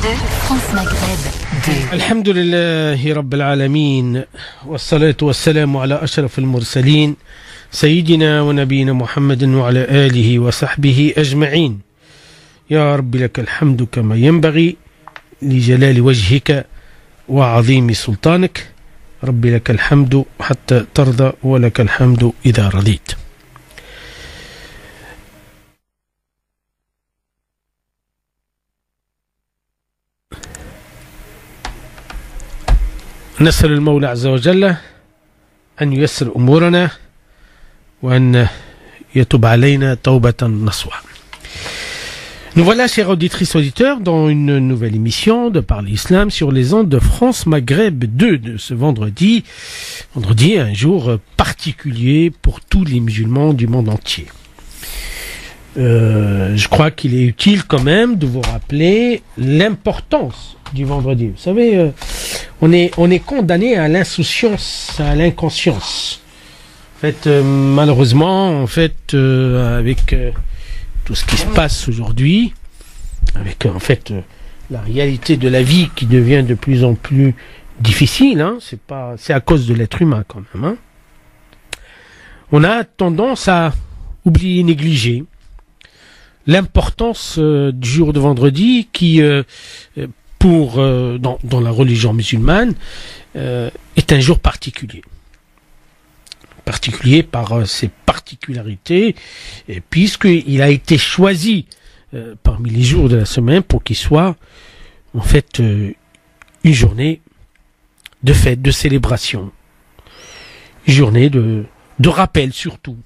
France Maghreb 2. Alhamdulillahi Rabbil Alameen. Wassalatu wassalamu ala ashraf al-mursalin. Sayyidina wa nabiyina Muhammadin wa ala alihi wa sahbihi ajma'in. Ya Rabbi lakal hamdu kama yanbaghi li jalali wajhika wa azimi sultanik. Rabbi lakal hamdu hatta tarda wa lakal hamdu idha radit. نسأل المولى عز وجل أن ييسر أمورنا وأن يتوب علينا توبة نصوحا. Nous voilà, chers auditrices et auditeurs, dans une nouvelle émission de Parler Islam sur les ondes de France Maghreb 2 de ce vendredi. Vendredi, un jour particulier pour tous les musulmans du monde entier. Je crois qu'il est utile quand même de vous rappeler l'importance du vendredi. Vous savez, on est condamné à l'insouciance, à l'inconscience. En fait, malheureusement, avec tout ce qui se passe aujourd'hui, avec la réalité de la vie qui devient de plus en plus difficile, c'est à cause de l'être humain quand même. On a tendance à oublier, négliger l'importance du jour de vendredi qui, dans la religion musulmane, est un jour particulier. Particulier par ses particularités, et puisqu'il a été choisi parmi les jours de la semaine pour qu'il soit une journée de fête, de célébration, une journée de rappel surtout.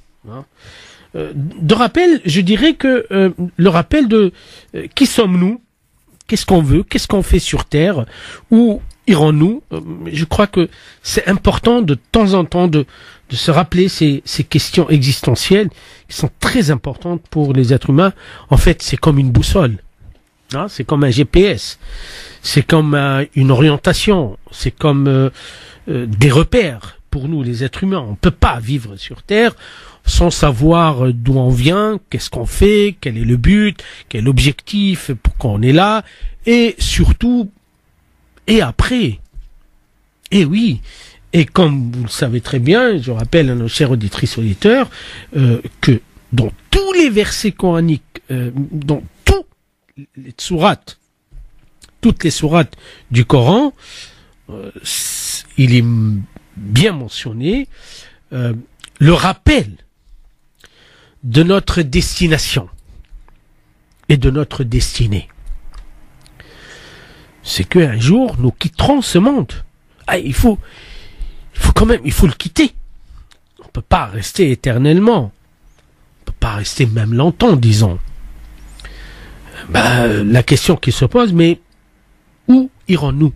De rappel, je dirais que le rappel de qui sommes-nous, qu'est-ce qu'on veut, qu'est-ce qu'on fait sur Terre, où irons-nous. Je crois que c'est important de temps en temps de se rappeler ces questions existentielles qui sont très importantes pour les êtres humains. En fait, c'est comme une boussole, c'est comme un GPS, c'est comme une orientation, c'est comme des repères pour nous les êtres humains. On ne peut pas vivre sur Terre sans savoir d'où on vient, qu'est-ce qu'on fait, quel est le but, quel est l'objectif, pourquoi on est là, et surtout, et après. Et oui, et comme vous le savez très bien, je rappelle à nos chers auditrices et auditeurs, que dans tous les versets coraniques, dans toutes les sourates du Coran, il est bien mentionné le rappel de notre destination et de notre destinée. C'est qu'un jour, nous quitterons ce monde. Il faut le quitter. On ne peut pas rester éternellement. On ne peut pas rester même longtemps, disons. La question qui se pose, mais où irons-nous?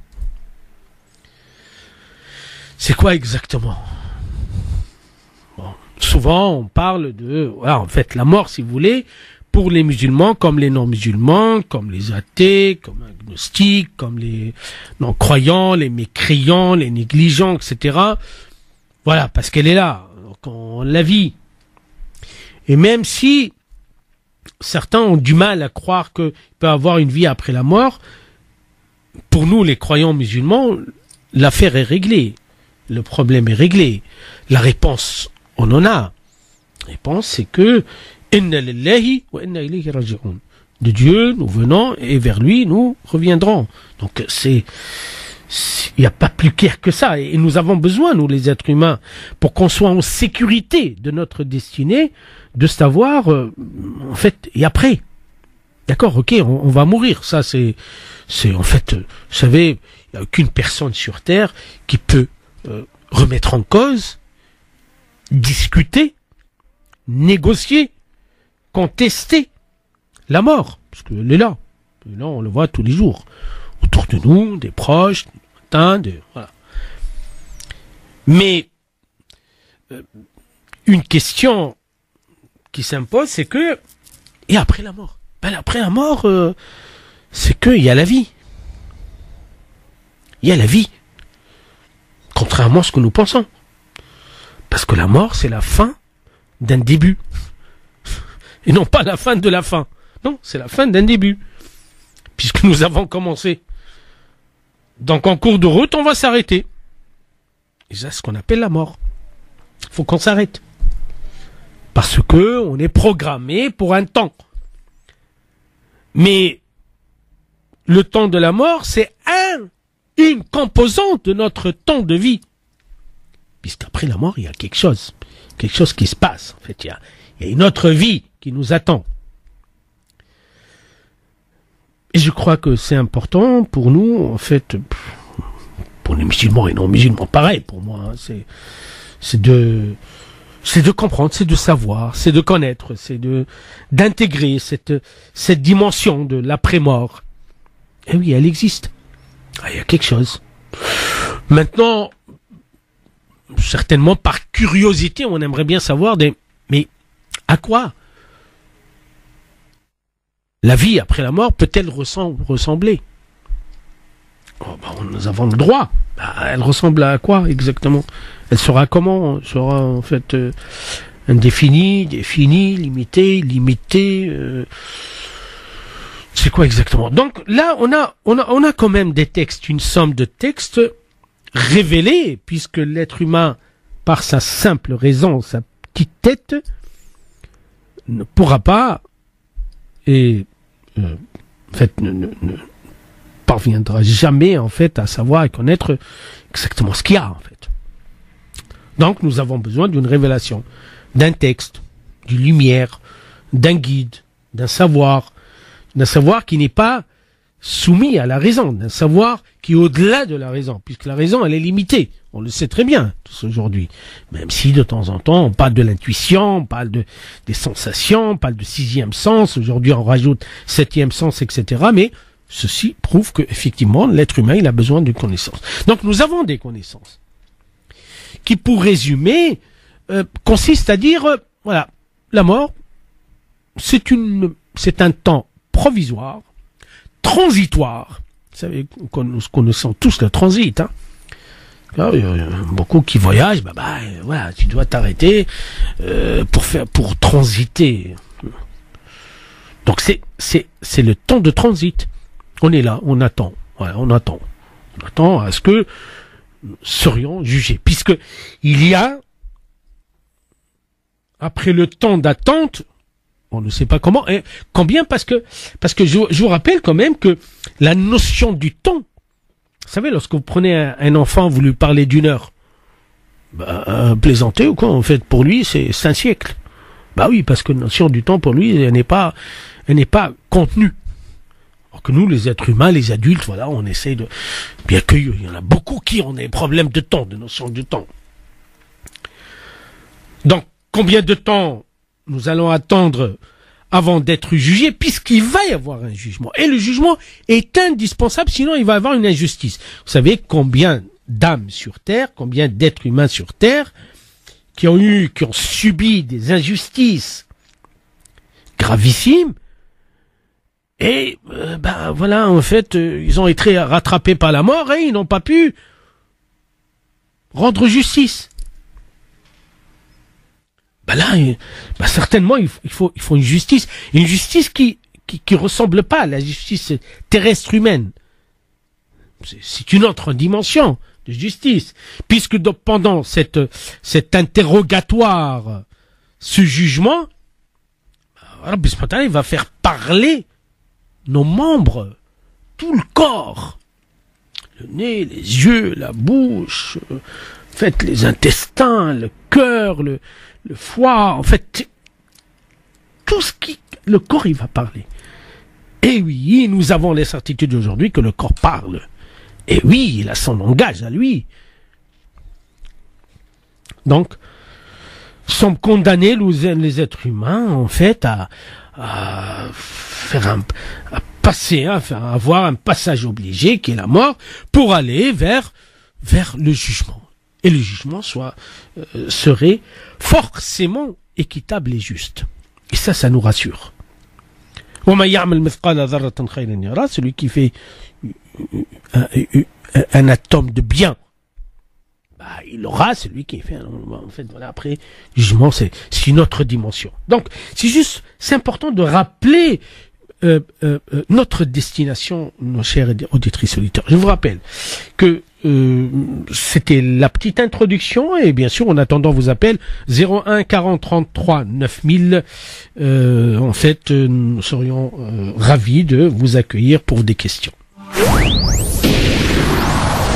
C'est quoi exactement? Souvent, on parle de, la mort, si vous voulez, pour les musulmans, comme les non-musulmans, comme les athées, comme les agnostiques, comme les non-croyants, les mécréants, les négligents, etc. Voilà, parce qu'elle est là, donc on la vit. Et même si certains ont du mal à croire qu'il peut y avoir une vie après la mort, pour nous, les croyants musulmans, l'affaire est réglée. Le problème est réglé. La réponse, on en a. La réponse, c'est que Inna lillahi wa inna ilayhi raji'un. De Dieu, nous venons et vers lui, nous reviendrons. Donc, il n'y a pas plus clair que ça. Et nous avons besoin, nous, les êtres humains, pour qu'on soit en sécurité de notre destinée, de savoir, et après. D'accord, ok, on va mourir. Ça, c'est vous savez, il n'y a aucune personne sur Terre qui peut remettre en cause, discuter, négocier, contester la mort, parce qu'elle est là. Et là, on le voit tous les jours. Autour de nous, des proches, voilà. Mais une question qui s'impose, c'est que, et après la mort? Après la mort, c'est qu'il y a la vie. Il y a la vie. Contrairement à ce que nous pensons. Parce que la mort, c'est la fin d'un début. Et non pas la fin de la fin. Non, c'est la fin d'un début. puisque nous avons commencé. Donc en cours de route, on va s'arrêter. Et c'est ce qu'on appelle la mort. Il faut qu'on s'arrête. Parce que on est programmé pour un temps. Mais le temps de la mort, c'est une composante de notre temps de vie. Puisqu'après la mort, il y a quelque chose qui se passe. En fait, il y a une autre vie qui nous attend. Et je crois que c'est important pour nous, en fait, pour les musulmans et non musulmans, pareil pour moi. Hein, c'est de comprendre, c'est de savoir, c'est de connaître, c'est d'intégrer cette dimension de l'après-mort. Et oui, elle existe. Il y a quelque chose. Maintenant, certainement par curiosité, on aimerait bien savoir mais à quoi la vie après la mort peut-elle ressembler? Nous avons le droit. Elle ressemble à quoi exactement? Elle sera comment? Elle sera en fait indéfinie, définie, limitée, c'est quoi exactement? Donc là, on a quand même des textes, une somme de textes révélés, puisque l'être humain, par sa simple raison, sa petite tête, ne pourra pas et en fait ne parviendra jamais en fait à savoir et connaître exactement ce qu'il y a en fait. Donc nous avons besoin d'une révélation, d'un texte, d'une lumière, d'un guide, d'un savoir qui n'est pas soumis à la raison, d'un savoir qui est au-delà de la raison, puisque la raison elle est limitée. On le sait très bien tous aujourd'hui. Même si de temps en temps on parle de l'intuition, on parle des sensations, on parle de sixième sens, aujourd'hui on rajoute septième sens, etc. Mais ceci prouve que effectivement l'être humain il a besoin d'une connaissance. Donc nous avons des connaissances qui, pour résumer, consistent à dire voilà, la mort c'est un temps provisoire, transitoire. Vous savez, nous connaissons tous le transit, hein. Alors, il y a beaucoup qui voyagent, voilà, tu dois t'arrêter pour transiter. Donc c'est le temps de transit. On est là, on attend. Voilà, on attend à ce que nous serions jugés, puisque il y a après le temps d'attente, on ne sait pas comment et combien, parce que je vous rappelle quand même que la notion du temps. Vous savez, lorsque vous prenez un enfant, vous lui parlez d'une heure, plaisanter ou quoi, en fait, pour lui, c'est un siècle. Oui, parce que la notion du temps, pour lui, elle n'est pas contenue. Alors que nous, les êtres humains, les adultes, voilà, on essaie de... Bien qu'il y en a beaucoup qui ont des problèmes de temps, de notion du temps. Donc, combien de temps nous allons attendre avant d'être jugés, puisqu'il va y avoir un jugement. Et le jugement est indispensable, sinon il va y avoir une injustice. Vous savez combien d'âmes sur Terre, combien d'êtres humains sur Terre, qui ont subi des injustices gravissimes, et voilà, en fait, ils ont été rattrapés par la mort et ils n'ont pas pu rendre justice. Certainement, il faut une justice qui ressemble pas à la justice terrestre humaine. C'est une autre dimension de justice, puisque pendant cet interrogatoire, ce jugement, Rabbi subhanahu wa ta'ala, il va faire parler nos membres, tout le corps, le nez, les yeux, la bouche, en fait, les intestins, le cœur, le foie, en fait, tout le corps, il va parler. Et oui, nous avons les certitudes aujourd'hui que le corps parle. Et oui, il a son langage à lui. Donc, sommes condamnés, les êtres humains, en fait, à avoir un passage obligé, qui est la mort, pour aller vers le jugement. Et le jugement serait forcément équitable et juste. Et ça nous rassure. Celui qui fait un atome de bien, il aura. Celui qui fait en fait, voilà, après jugement, c'est une autre dimension. Donc c'est important de rappeler notre destination, nos chers auditrices auditeurs. Je vous rappelle que c'était la petite introduction et bien sûr en attendant vos appels 01 40 33 9000. En fait, nous serions ravis de vous accueillir pour des questions.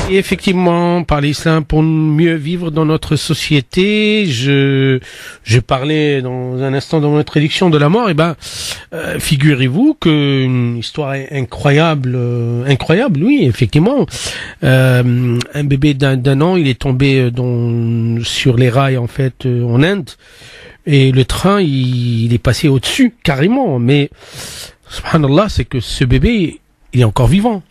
Et effectivement, par l'islam pour mieux vivre dans notre société, je parlais dans un instant dans mon introduction de la mort. Et figurez-vous qu'une histoire incroyable, oui, effectivement. Un bébé d'un an, il est tombé sur les rails en fait en Inde, et le train il est passé au-dessus carrément. Mais subhanallah, c'est que ce bébé, il est encore vivant.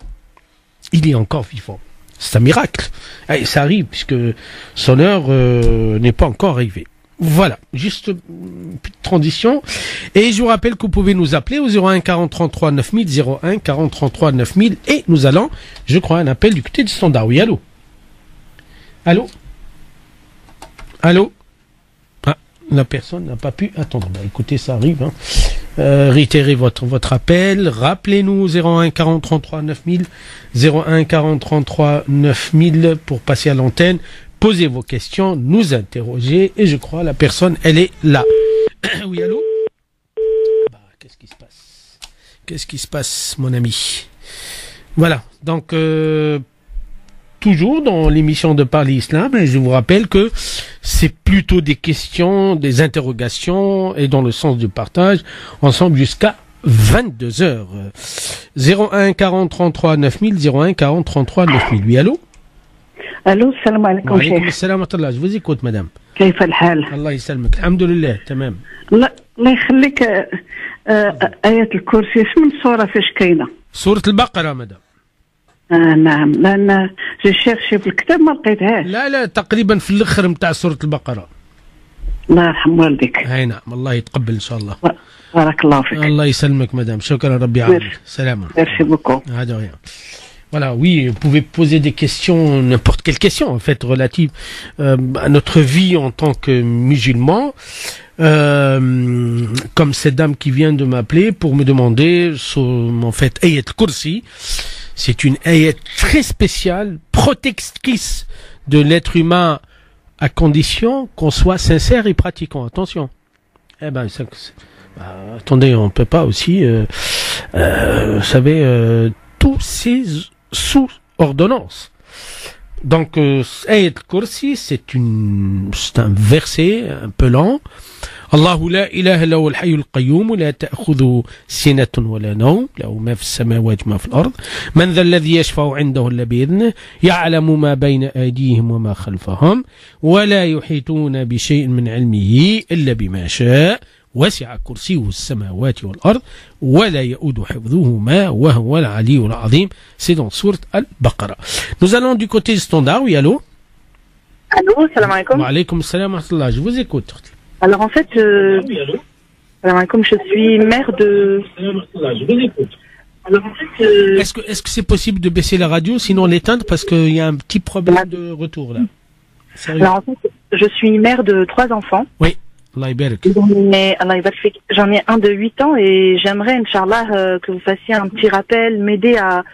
Il est encore vivant. C'est un miracle. Et ça arrive puisque son heure n'est pas encore arrivée. Voilà, juste une petite transition. Et je vous rappelle que vous pouvez nous appeler au 01 40 33 9000, 01 40 33 9000. Et nous allons, je crois, un appel du côté du standard. Oui, allô? Allô? Allô? Ah, la personne n'a pas pu attendre. Écoutez, ça arrive, hein. Réitérez votre appel, rappelez-nous 01 40 33 9000, 01 40 33 9000 pour passer à l'antenne, posez vos questions, nous interroger, et je crois la personne, elle est là. Oui, allô? Qu'est-ce qui se passe, mon ami? Voilà, donc toujours dans l'émission de Parler Islam, et je vous rappelle que c'est plutôt des questions, des interrogations, et dans le sens du partage, ensemble jusqu'à 22h. 01 40 33 9000, 01 40 33 9000. Oui, allô? Allô, salam alaikum. Wa alaykoum assalam wa rahmatullah. Je vous écoute, madame. كيف الحال؟ Allah يسلمك. Alhamdulillah, tamam. الله يخليك. آية الكرسي اسم السورة فاش كاينة؟ سورة البقرة, madame. نعم، لأن جو شيرشي في الكتاب ما لقيتهاش. لا تقريبا في الآخر متاع سورة البقرة. الله يرحم والديك. أي نعم، الله يتقبل إن شاء الله. بارك الله فيك. الله يسلمك madame. شكرا ربي يعاونك. سلام. Merci beaucoup. Ah, de rien. Voilà, oui, vous pouvez poser des questions, n'importe quelle question en fait relative à notre vie en tant que musulman, comme cette dame qui vient de m'appeler pour me demander en fait Ayat Kursi. C'est une ayat très spéciale, protectrice de l'être humain à condition qu'on soit sincère et pratiquant. Attention. Attendez, on peut pas aussi, vous savez, tous ces sous ordonnance. Donc, Ayat Kursi, c'est un verset un peu lent. الله لا إله إلا هو الحي القيوم لا تأخذه سنة ولا نوم له ما في السماوات وما في الأرض من ذا الذي يشفع عنده إلا بإذنه يعلم ما بين أيديهم وما خلفهم ولا يحيطون بشيء من علمه إلا بما شاء وسع كرسيه السماوات والأرض ولا يؤود حفظهما وهو العلي العظيم. C'est dans sourate Al-Baqarah. Nous allons du côté du standard. Oui, allô? Allô, salam alaikum. Wa alaykoum assalam wa rahmatullah. Je vous écoute. Alors en fait, salam alaikum, je suis mère de... Alors en fait, Est-ce que c'est possible de baisser la radio, sinon l'éteindre, parce qu'il y a un petit problème de retour là. Sérieux. Alors en fait, je suis mère de 3 enfants. Oui. Allah yabarak. J'en ai un de 8 ans et j'aimerais, Inch'Allah, que vous fassiez un petit rappel, m'aider à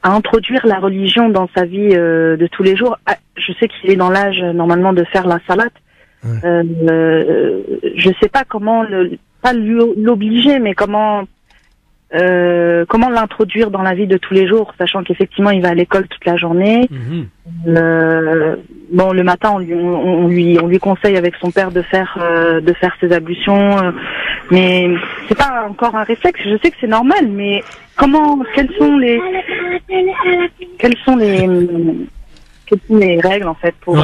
introduire la religion dans sa vie de tous les jours. Je sais qu'il est dans l'âge normalement de faire la salat. Ouais. Je sais pas comment pas l'obliger, mais comment l'introduire dans la vie de tous les jours, sachant qu'effectivement il va à l'école toute la journée. Bon, le matin on lui conseille avec son père de faire ses ablutions, mais c'est pas encore un réflexe. Je sais que c'est normal, mais quelles sont les règles en fait pour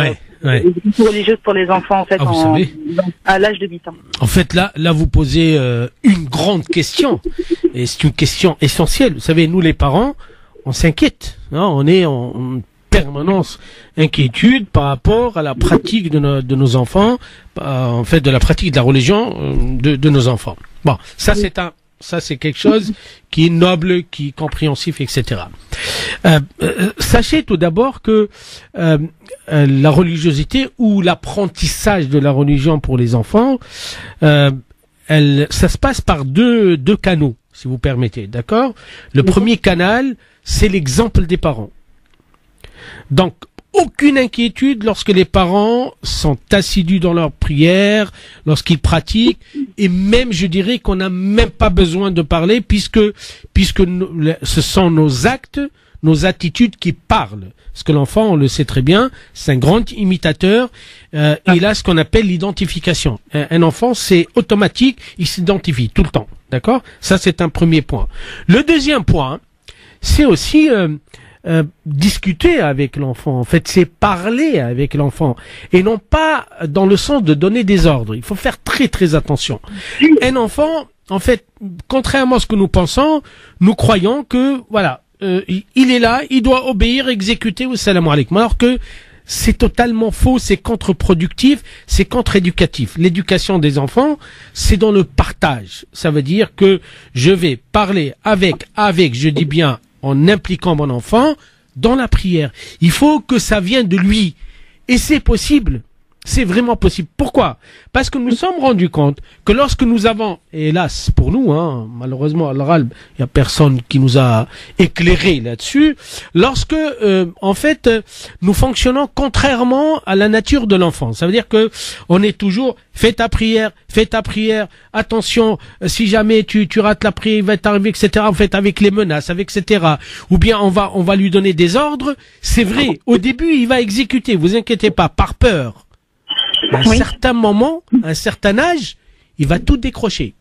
religieuse pour les enfants en fait à l'âge de 8 ans. En fait là vous posez une grande question et c'est une question essentielle. Vous savez, nous les parents, on s'inquiète, hein, on est en permanence inquiétude par rapport à la pratique de nos enfants, en fait de la pratique de la religion de nos enfants. Bon, ça c'est quelque chose qui est noble, qui est compréhensif, etc. Sachez tout d'abord que la religiosité ou l'apprentissage de la religion pour les enfants, ça se passe par deux canaux, si vous permettez, d'accord? Le premier canal, c'est l'exemple des parents. Donc, aucune inquiétude lorsque les parents sont assidus dans leur prière, lorsqu'ils pratiquent, et même, je dirais qu'on n'a même pas besoin de parler puisque ce sont nos actes, nos attitudes qui parlent. Parce que l'enfant, on le sait très bien, c'est un grand imitateur. Il a ce qu'on appelle l'identification. Un enfant, c'est automatique, il s'identifie tout le temps. D'accord? Ça, c'est un premier point. Le deuxième point, c'est aussi discuter avec l'enfant. En fait, c'est parler avec l'enfant. Et non pas dans le sens de donner des ordres. Il faut faire très, très attention. Un enfant, en fait, contrairement à ce que nous pensons, nous croyons que, voilà, il est là, il doit obéir, exécuter ou salam alaykoum. Alors que c'est totalement faux, c'est contre-productif, c'est contre-éducatif. L'éducation des enfants, c'est dans le partage. Ça veut dire que je vais parler avec, je dis bien, en impliquant mon enfant dans la prière. Il faut que ça vienne de lui. Et c'est possible. C'est vraiment possible. Pourquoi? Parce que nous sommes rendus compte que lorsque nous avons, et hélas pour nous, malheureusement à l'oral, il n'y a personne qui nous a éclairé là-dessus, lorsque en fait nous fonctionnons contrairement à la nature de l'enfant. Ça veut dire que on est toujours fais ta prière, attention, si jamais tu rates la prière, il va t'arriver, etc. En fait, avec les menaces, etc. Ou bien on va lui donner des ordres. C'est vrai, au début il va exécuter, vous inquiétez pas, par peur. À un certain moment, à un certain âge, il va tout décrocher.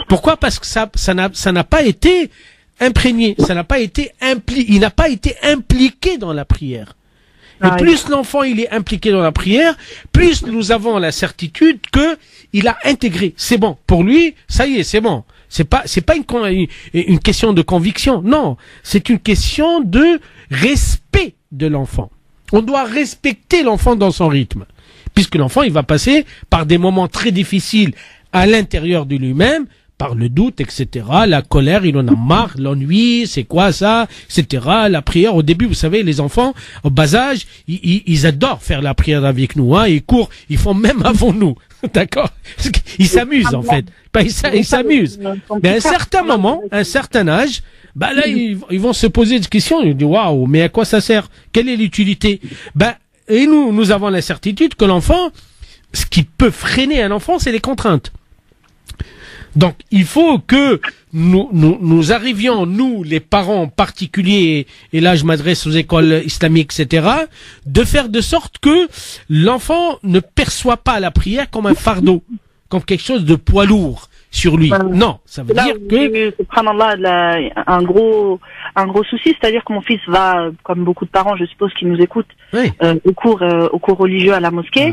Pourquoi? Parce que ça n'a pas été imprégné, ça n'a pas été il n'a pas été impliqué dans la prière. Et plus l'enfant il est impliqué dans la prière, plus nous avons la certitude que il a intégré. C'est bon pour lui, ça y est, c'est bon. C'est pas une question de conviction, non, c'est une question de respect de l'enfant. On doit respecter l'enfant dans son rythme. Puisque l'enfant, il va passer par des moments très difficiles à l'intérieur de lui-même, par le doute, etc., la colère, il en a marre, l'ennui, c'est quoi ça, etc., la prière. Au début, vous savez, les enfants, au bas âge, ils adorent faire la prière avec nous, ils courent, ils font même avant nous, d'accord? Ils s'amusent, en fait. Ils s'amusent. Mais à un certain moment, à un certain âge, là, ils vont se poser des questions, ils disent, waouh, mais à quoi ça sert? Quelle est l'utilité? Et nous avons la certitude que l'enfant, ce qui peut freiner un enfant, c'est les contraintes. Donc, il faut que nous arrivions, nous, les parents en particulier, et là je m'adresse aux écoles islamiques, etc., de faire de sorte que l'enfant ne perçoit pas la prière comme un fardeau, comme quelque chose de poids lourd sur lui. Non, ça veut dire que... Subhanallah, un gros souci, c'est-à-dire que mon fils va, comme beaucoup de parents, je suppose, qui nous écoutent, au cours religieux à la mosquée.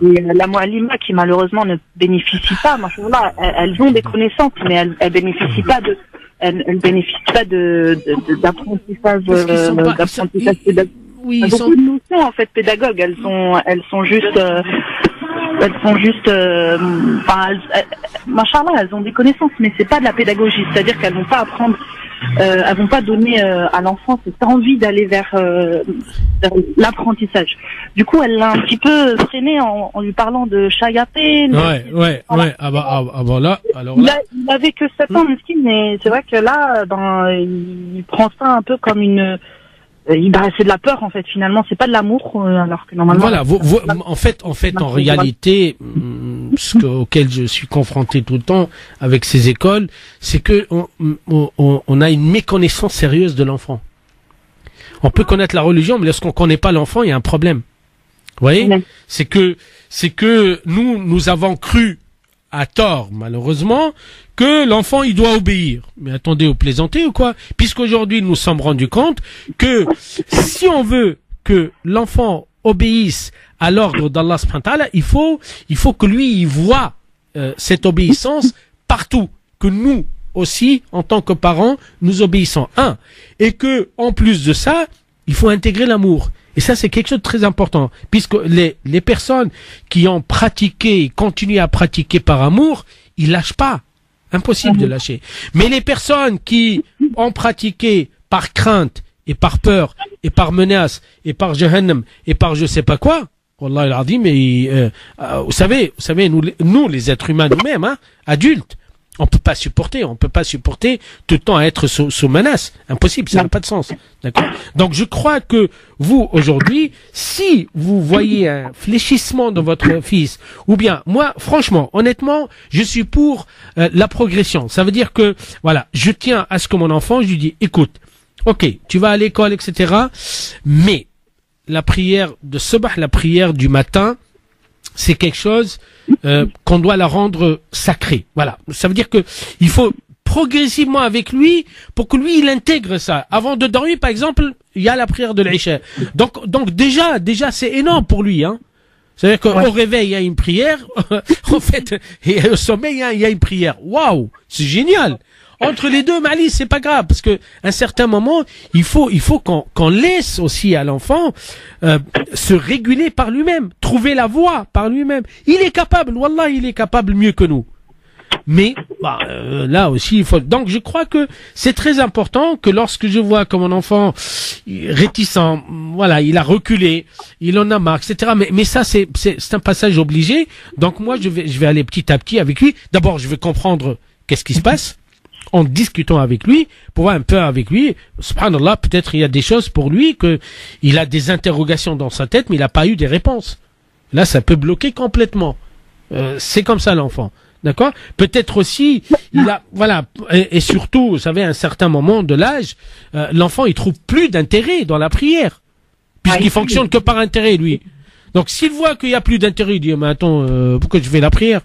Et la muallima qui malheureusement ne bénéficie pas, machallah, elles ont des connaissances, mais elles bénéficient pas d'apprentissage, pédagogique. Oui, beaucoup de notions en fait pédagogues, elles sont juste machallah, elles ont des connaissances, mais c'est pas de la pédagogie, c'est-à-dire qu'elles vont pas apprendre, elles vont pas donner à l'enfant cette envie d'aller vers l'apprentissage. Du coup, elle l'a un petit peu freiné en lui parlant de shayatin. Ouais. Alors là. Il avait que 7 ans, mesquin, mais c'est vrai que là, il prend ça un peu comme une... c'est de la peur en fait. Finalement, c'est pas de l'amour, alors que normalement. Voilà. En fait, en réalité, auquel je suis confronté tout le temps avec ces écoles, c'est que on a une méconnaissance sérieuse de l'enfant. On peut connaître la religion, mais lorsqu'on connaît pas l'enfant, il y a un problème. Vous voyez, c'est que nous avons cru à tort, malheureusement, que l'enfant, il doit obéir. Mais attendez, vous plaisantez ou quoi? Puisqu'aujourd'hui, nous sommes rendus compte que si on veut que l'enfant obéisse à l'ordre d'Allah subhanahu wa ta'ala, il faut que lui, il voit cette obéissance partout. Que nous aussi, en tant que parents, nous obéissons. Et que, en plus de ça, il faut intégrer l'amour. Et ça, c'est quelque chose de très important, puisque les personnes qui ont pratiqué et continuent à pratiquer par amour, ils lâchent pas. Impossible de lâcher. Mais les personnes qui ont pratiqué par crainte et par peur et par menace et par jahannam et par je sais pas quoi, Wallah al-Azim, mais vous savez, nous les êtres humains nous-mêmes, hein, adultes, on peut pas supporter tout le temps à être sous menace. Impossible, ça n'a pas de sens. D'accord? Donc je crois que vous, aujourd'hui, si vous voyez un fléchissement de votre fils, ou bien, moi, franchement, honnêtement, je suis pour la progression. Ça veut dire que, voilà, je tiens à ce que mon enfant, je lui dis, écoute, ok, tu vas à l'école, etc., mais la prière de Sabah, la prière du matin, c'est quelque chose qu'on doit la rendre sacrée. Voilà. Ça veut dire que il faut progressivement avec lui pour que lui il intègre ça. Avant de dormir, par exemple, il y a la prière de l'Isha. Donc déjà c'est énorme pour lui, hein. C'est-à-dire qu'au réveil il y a une prière, en fait, et au sommeil il y a une prière. Waouh, c'est génial. Entre les deux, Mali, c'est pas grave, parce que à un certain moment, il faut qu'on laisse aussi à l'enfant se réguler par lui-même, trouver la voie par lui-même. Il est capable, wallah, il est capable mieux que nous. Mais là aussi, il faut. Donc, je crois que c'est très important que lorsque je vois que mon enfant réticent, voilà, il a reculé, il en a marre, etc. Mais ça, c'est un passage obligé. Donc moi, je vais aller petit à petit avec lui. D'abord, je vais comprendre qu'est-ce qui se passe, en discutant avec lui, pour voir un peu avec lui, subhanallah, peut-être il y a des choses pour lui que il a des interrogations dans sa tête, mais il n'a pas eu des réponses. Là, ça peut bloquer complètement. C'est comme ça l'enfant, d'accord? Peut-être aussi, il a, voilà, et surtout, vous savez, à un certain moment de l'âge, l'enfant il trouve plus d'intérêt dans la prière, puisqu'il fonctionne que par intérêt lui. Donc s'il voit qu'il y a plus d'intérêt, il dit mais attends, pourquoi je fais la prière?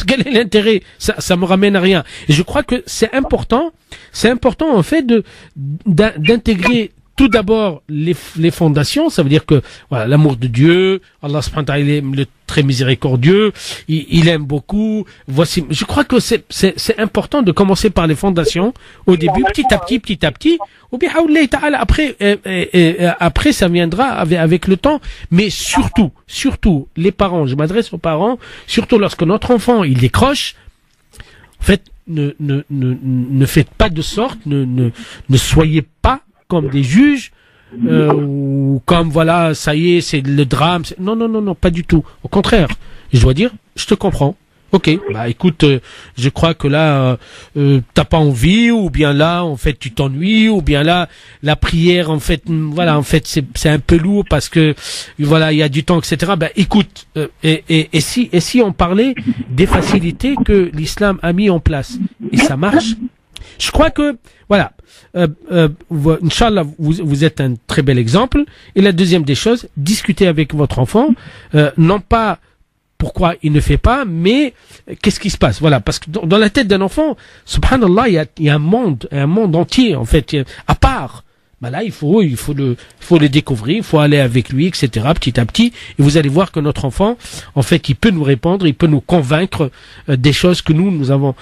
Quel est l'intérêt? Ça me ramène à rien. Et je crois que c'est important en fait d'intégrer tout d'abord les fondations. Ça veut dire que voilà, l'amour de Dieu, Allah subhanahu wa ta'ala, il est le très miséricordieux, il aime beaucoup. Voici, je crois que c'est important de commencer par les fondations au début, petit à petit. Ou bien après ça viendra avec le temps. Mais surtout les parents. Je m'adresse aux parents, surtout lorsque notre enfant il décroche. En fait, ne faites pas de sorte, ne soyez pas comme des juges, ou comme voilà, ça y est, c'est le drame. Non, pas du tout. Au contraire, je dois dire, je te comprends. Ok, bah écoute, je crois que là, t'as pas envie, ou bien là, en fait, tu t'ennuies, ou bien là, la prière, en fait, voilà, en fait, c'est un peu lourd parce que, voilà, il y a du temps, etc. Bah écoute, et si on parlait des facilités que l'islam a mis en place, et ça marche. Je crois que, voilà, Inch'Allah, vous êtes un très bel exemple. Et la deuxième des choses, discutez avec votre enfant, non pas pourquoi il ne fait pas, mais qu'est-ce qui se passe. Voilà, parce que dans la tête d'un enfant, subhanallah, il y a un monde entier, en fait, à part. Bah là, il faut le découvrir, il faut aller avec lui, etc., petit à petit, et vous allez voir que notre enfant, en fait, il peut nous répondre, il peut nous convaincre des choses que nous avons,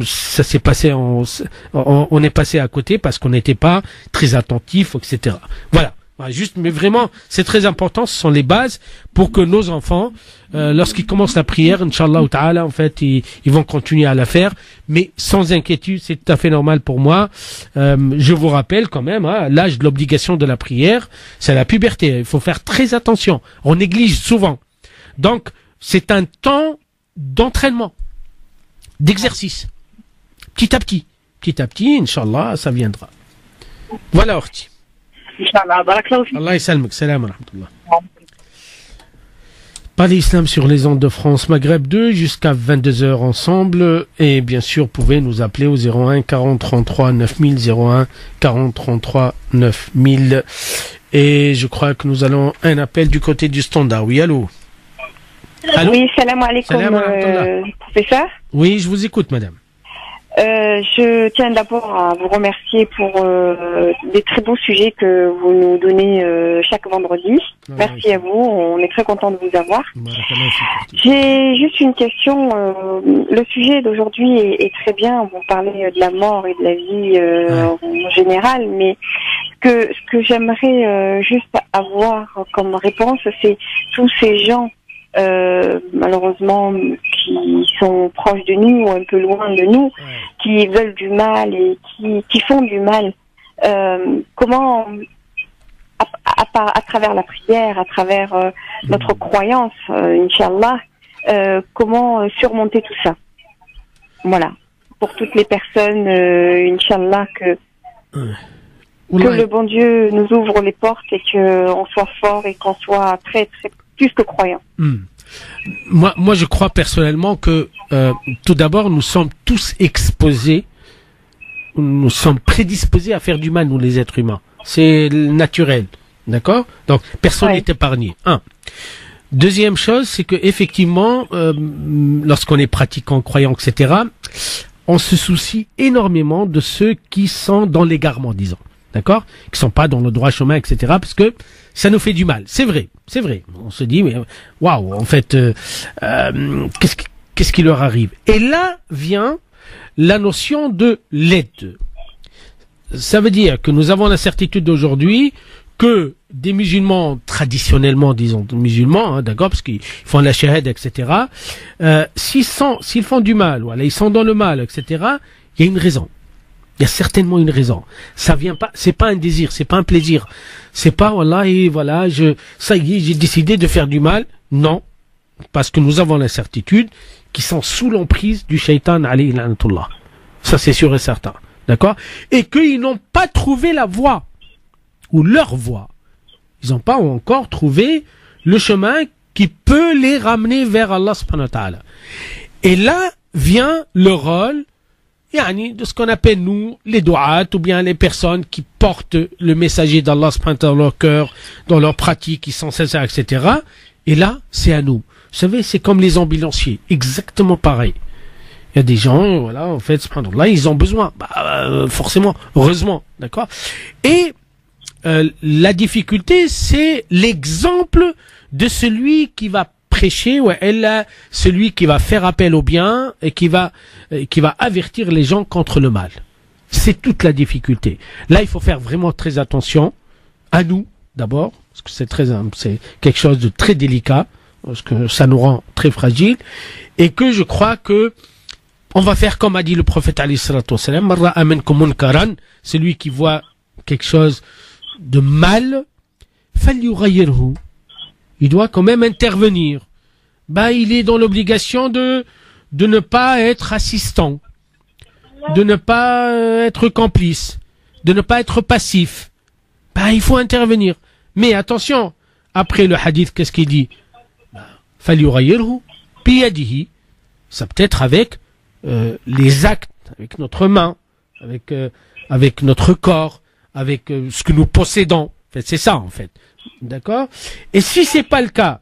ça s'est passé, on est passé à côté parce qu'on n'était pas très attentif, etc. Voilà. Juste, mais vraiment, c'est très important, ce sont les bases pour que nos enfants, lorsqu'ils commencent la prière, Inch'Allah ta'ala, en fait, ils vont continuer à la faire, mais sans inquiétude, c'est tout à fait normal pour moi. Je vous rappelle quand même, hein, l'âge de l'obligation de la prière, c'est la puberté. Il faut faire très attention. On néglige souvent. Donc, c'est un temps d'entraînement, d'exercice. Petit à petit, Inch'Allah, ça viendra. Voilà, Orti. Allah ysalmek, salam wa rahmatullah. Parler Islam sur les ondes de France Maghreb 2 jusqu'à 22h ensemble, et bien sûr vous pouvez nous appeler au 01 40 33 9000, 01 40 33 9000, et je crois que nous allons un appel du côté du standard. Oui, allô? Oui, salam alaikum, professeur. Oui, je vous écoute, madame. Je tiens d'abord à vous remercier pour les très beaux sujets que vous nous donnez chaque vendredi. Merci à vous, on est très content de vous avoir. J'ai juste une question. Le sujet d'aujourd'hui est très bien. Vous parlez de la mort et de la vie en général, mais ce que j'aimerais juste avoir comme réponse, c'est tous ces gens malheureusement qui sont proches de nous ou un peu loin de nous, qui veulent du mal et qui font du mal. Comment à travers la prière, à travers notre croyance, Inch'Allah, comment surmonter tout ça. Voilà. Pour toutes les personnes, Inch'Allah, que le bon Dieu nous ouvre les portes et qu'on soit fort et qu'on soit très, très, plus que croyants. Moi, je crois personnellement que, tout d'abord, nous sommes tous exposés, nous sommes prédisposés à faire du mal, nous les êtres humains. C'est naturel. D'accord? Donc, personne n'est épargné. Deuxième chose, c'est que effectivement, lorsqu'on est pratiquant, croyant, etc., on se soucie énormément de ceux qui sont dans l'égarement, disons. D'accord? Qui sont pas dans le droit chemin, etc., parce que ça nous fait du mal. C'est vrai. On se dit, mais waouh, en fait, qu'est-ce qui leur arrive? Et là vient la notion de l'aide. Ça veut dire que nous avons la certitude aujourd'hui que des musulmans, traditionnellement, disons, musulmans, d'accord, parce qu'ils font la shahada, etc., s'ils font du mal, voilà, ils sont dans le mal, etc., il y a une raison. Il y a certainement une raison. Ça vient pas, c'est pas un désir, c'est pas un plaisir. C'est pas, voilà, ça y est, j'ai décidé de faire du mal. Non. Parce que nous avons la certitude qu'ils sont sous l'emprise du shaitan, alayhi la'natullah. Ça, c'est sûr et certain. D'accord? Et qu'ils n'ont pas trouvé la voie. Ou leur voie. Ils n'ont pas encore trouvé le chemin qui peut les ramener vers Allah subhanahu wa ta'ala. Et là vient le rôle de ce qu'on appelle nous les du'at, ou bien les personnes qui portent le messager d'Allah subhanahu wa ta'ala dans leur cœur, dans leur pratique, qui sont sincères, etc. Et là, c'est à nous. Vous savez, c'est comme les ambulanciers, exactement pareil. Il y a des gens, voilà, en fait, subhanallah, ils ont besoin, forcément, heureusement, d'accord. Et la difficulté, c'est l'exemple de celui qui va prêcher, celui qui va faire appel au bien et qui va avertir les gens contre le mal. C'est toute la difficulté. Là, il faut faire vraiment très attention à nous, d'abord, parce que c'est quelque chose de très délicat, parce que ça nous rend très fragiles, et que je crois que on va faire comme a dit le prophète alayhi salatu wassalam, man ra'a minkum munkaran, celui qui voit quelque chose de mal, falyughayyirhu, il doit quand même intervenir. Il est dans l'obligation de ne pas être assistant, de ne pas être complice, de ne pas être passif. Il faut intervenir. Mais attention, après le hadith, qu'est-ce qu'il dit? Falyughayyirhu biyadihi. Ça peut être avec les actes, avec notre main, avec notre corps, avec ce que nous possédons. En fait, c'est ça, en fait. D'accord? Et si c'est pas le cas,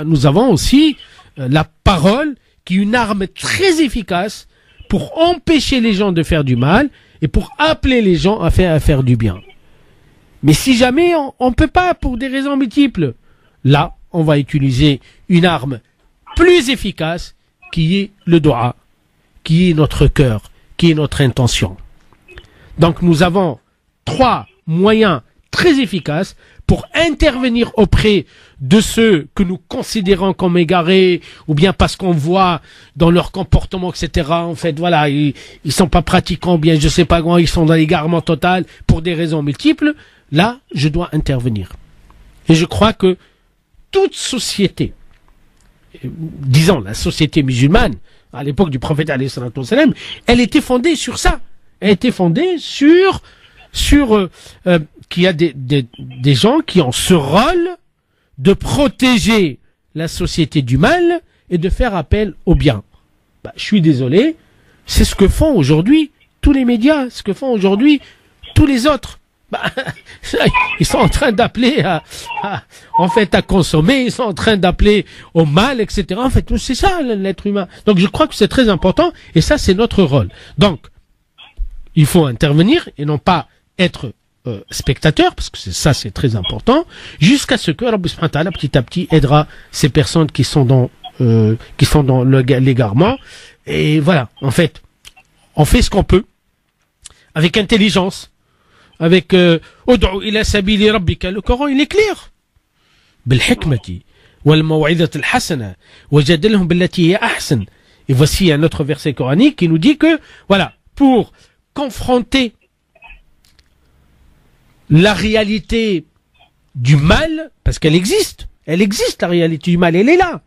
nous avons aussi la parole qui est une arme très efficace pour empêcher les gens de faire du mal et pour appeler les gens à faire du bien. Mais si jamais on peut pas, pour des raisons multiples, là, on va utiliser une arme plus efficace qui est le doua, qui est notre cœur, qui est notre intention. Donc nous avons 3 moyens très efficaces pour intervenir auprès de ceux que nous considérons comme égarés, ou bien parce qu'on voit dans leur comportement, etc., en fait, voilà, ils sont pas pratiquants, bien je sais pas comment, ils sont dans l'égarement total pour des raisons multiples. Là, je dois intervenir. Et je crois que toute société, disons la société musulmane, à l'époque du prophète alayhi salatu wassalam, elle était fondée sur ça. Elle était fondée sur qu'il y a des gens qui ont ce rôle de protéger la société du mal et de faire appel au bien. Je suis désolé, c'est ce que font aujourd'hui tous les médias, ce que font aujourd'hui tous les autres. Ils sont en train d'appeler à consommer, ils sont en train d'appeler au mal, etc. En fait, c'est ça l'être humain. Donc je crois que c'est très important et ça c'est notre rôle. Donc, il faut intervenir et non pas être spectateur, parce que c'est très important, jusqu'à ce que Rabbi subhanahu wa ta'ala petit à petit aidera ces personnes qui sont dans l'égarement. Et voilà, en fait, on fait ce qu'on peut avec intelligence, avec ud'u ila sabili rabbika. Le Coran il est clair. Bil hikmati wal maw'idati al hasana wajadilhum billati hiya ahsan. Et voici un autre verset coranique qui nous dit que voilà, pour confronter la réalité du mal, parce qu'elle existe. Elle existe, la réalité du mal. Elle est là.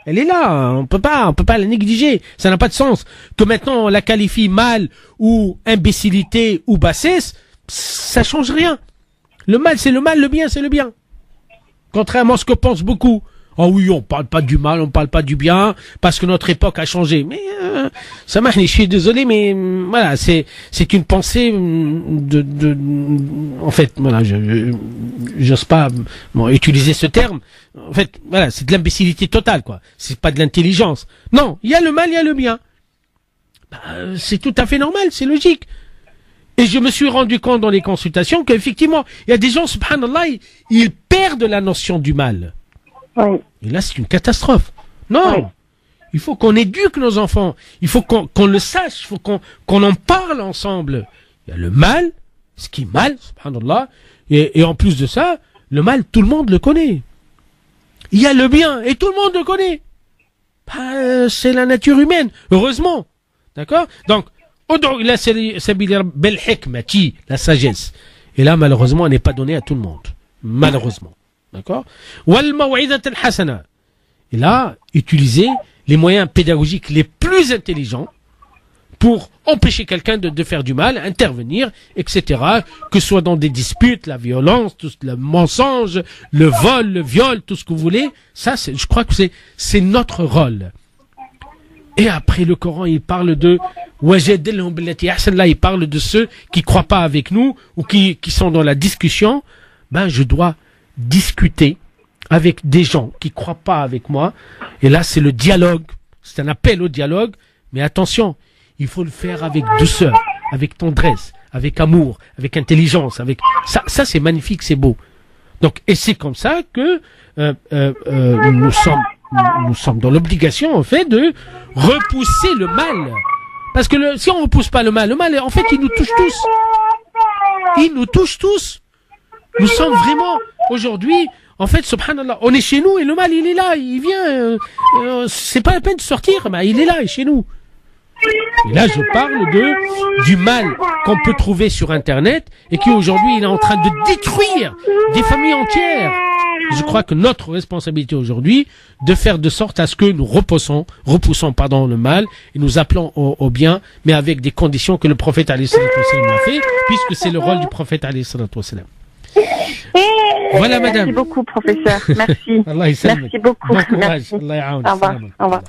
Elle est là. On peut pas la négliger. Ça n'a pas de sens. Que maintenant on la qualifie mal ou imbécilité ou bassesse, ça change rien. Le mal, c'est le mal. Le bien, c'est le bien. Contrairement à ce que pensent beaucoup. Oh oui, on parle pas du mal, on parle pas du bien, parce que notre époque a changé. Mais ça marche, je suis désolé, mais voilà, c'est une pensée en fait, voilà, j'ose pas utiliser ce terme. En fait, voilà, c'est de l'imbécilité totale, quoi. C'est pas de l'intelligence. Non, il y a le mal, il y a le bien. C'est tout à fait normal, c'est logique. Et je me suis rendu compte dans les consultations qu'effectivement, il y a des gens, subhanallah, ils perdent la notion du mal. Oui. Et là, c'est une catastrophe. Non, oui. Il faut qu'on éduque nos enfants. Il faut qu'on le sache. Il faut qu'on en parle ensemble. Il y a le mal, ce qui est mal, subhanallah. Et en plus de ça, le mal, tout le monde le connaît. Il y a le bien, et tout le monde le connaît. C'est la nature humaine, heureusement. D'accord? Donc, la sagesse. Et là, malheureusement, elle n'est pas donnée à tout le monde. Malheureusement. D'accord? Et là, utiliser les moyens pédagogiques les plus intelligents pour empêcher quelqu'un de faire du mal, intervenir, etc. Que ce soit dans des disputes, la violence, tout le mensonge, le vol, le viol, tout ce que vous voulez. Ça, je crois que c'est notre rôle. Et après, le Coran, il parle de là, il parle de ceux qui croient pas avec nous ou qui sont dans la discussion. Je dois discuter avec des gens qui croient pas avec moi. Et là, c'est le dialogue. C'est un appel au dialogue. Mais attention, il faut le faire avec douceur, avec tendresse, avec amour, avec intelligence, avec ça c'est magnifique, c'est beau. Donc, et c'est comme ça que nous sommes dans l'obligation, en fait, de repousser le mal. Parce que si on repousse pas le mal, en fait, il nous touche tous. Il nous touche tous. Nous sommes vraiment, aujourd'hui, en fait, subhanallah, on est chez nous et le mal, il est là, il vient, c'est pas la peine de sortir, il est là, il est chez nous. Et là, je parle du mal qu'on peut trouver sur Internet et qui aujourd'hui, il est en train de détruire des familles entières. Je crois que notre responsabilité aujourd'hui, de faire de sorte à ce que nous repoussons le mal et nous appelons au bien, mais avec des conditions que le prophète alayhi salatu wassalam a fait, puisque c'est le rôle du prophète alayhi salatu wassalam. Voilà, madame. Merci beaucoup, professeur. Merci. Merci beaucoup. Bon courage. Allah Au revoir. Au revoir.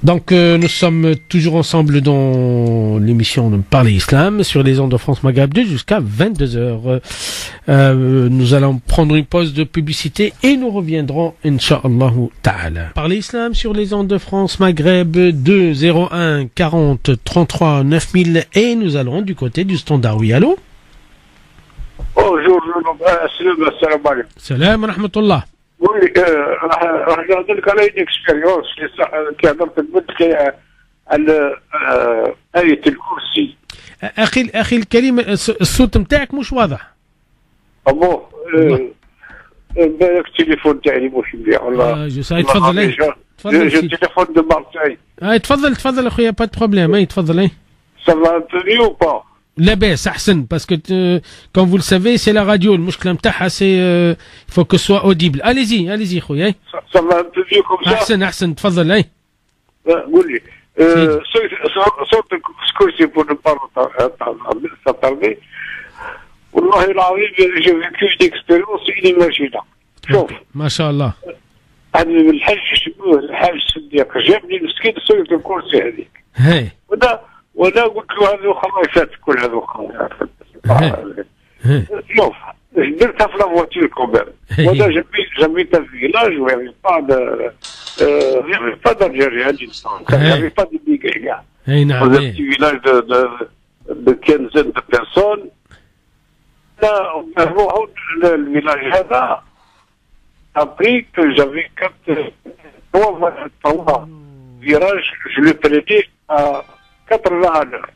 Donc, nous sommes toujours ensemble dans l'émission de Parler Islam sur les ondes de France Maghreb 2 jusqu'à 22h. Nous allons prendre une pause de publicité et nous reviendrons, Inch'Allah Ta'ala. Parler Islam sur les ondes de France Maghreb 2 01 40 33 9000 et nous allons du côté du standard. Oui, allô? Bonjour, salam alaikum. Salam wa rahmatullah. Oui, راح نعطيك على une expérience qui حضرت المدة على آية الكرسي. أخي الكريم الصوت متاعك مش واضح. أبو بالك التليفون تاعي مش مليح والله. تفضل تفضل. جو تليفون دو مارساي. تفضل أخويا با دو بروبليم. تفضل. Ça va un peu mieux ou pas? La baisse, ahsen, parce que comme vous le savez, c'est la radio, le muscle متاعها il faut que ce soit audible. Allez-y خويا. Ça va un peu mieux comme ça. احسن تفضل. قول لي صوت الكرسي pour ne pas s'attarder. والله العظيم j'ai vécu une expérience inimaginable. شوف ما شاء الله. أنا الحاج الحاج الصديق جابني المسكين صوت الكرسي هذيك. وأنا قلت له هذا خلاص كل هذا خلاص. شوف درتها في لافواتير كومبير. وأنا j'habite un village où il n'y avait pas d'Algériens, il n'y avait pas d'immigrés. Dans un petit village de quinzaine de personnes. Là, le village هذا a appris que j'avais 3 virages, je le prenais à 80 à l'heure.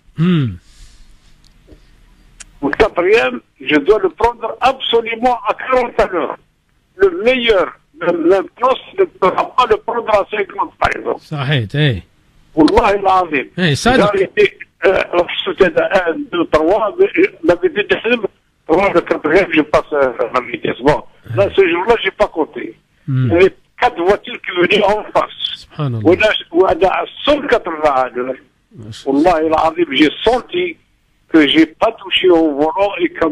Le 4e, je dois le prendre absolument à 40 à l'heure. Le meilleur, l'impost ne pourra pas le prendre à 50 par exemple. صحيح. والله العظيم. c'était 1, 2, 3, d'habitude, 3, le 4e, je passe à la vitesse. Bon, là, ce jour-là, j'ai pas compté. Il y avait 4 voitures qui venaient en face. وأنا 180. Wallah, j'ai senti que j'ai pas touché au volant et que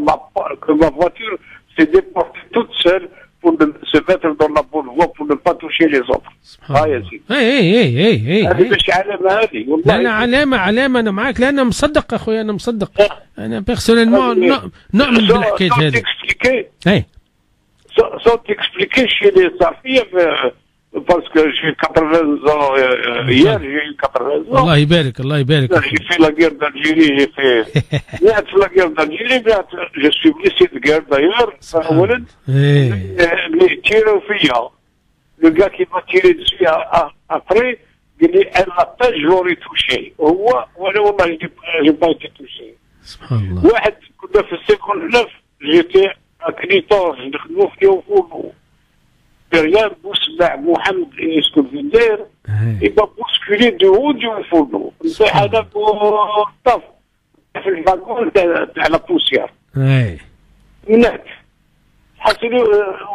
ma voiture s'est déportée toute seule pour se mettre dans la bonne voie pour ne pas toucher les autres. يا سيدي. هذه مش علامة هذه والله. لا علامة أنا معاك لأن مصدق أخويا أنا مصدق. أنا بيرسونيلمون نؤمن بالحكاية هذه. Sans t'expliquer, chez les Safia, parce que j'ai 80 ans hier, j'ai eu 80 ans. الله يبارك الله يبارك. J'ai fait la guerre d'Algérie, j'ai fait la guerre d'Algérie, je suis blessé de guerre d'ailleurs, mais tiré فيا. Le gars qui m'a tiré dessus après, il dit elle n'a pas, je l'aurais touché. هو وانا والله j'ai pas été touché. سبحان الله. واحد كنا في 59 j'étais à Knitor, نخدموا في وفوق. Rien بوسمع محمد يسكن في الدير يبقى بوسكولي دو هو دو فوق. نصيح انا بالطف في الفاكون تاع لا بوسيار. هناك حسنوا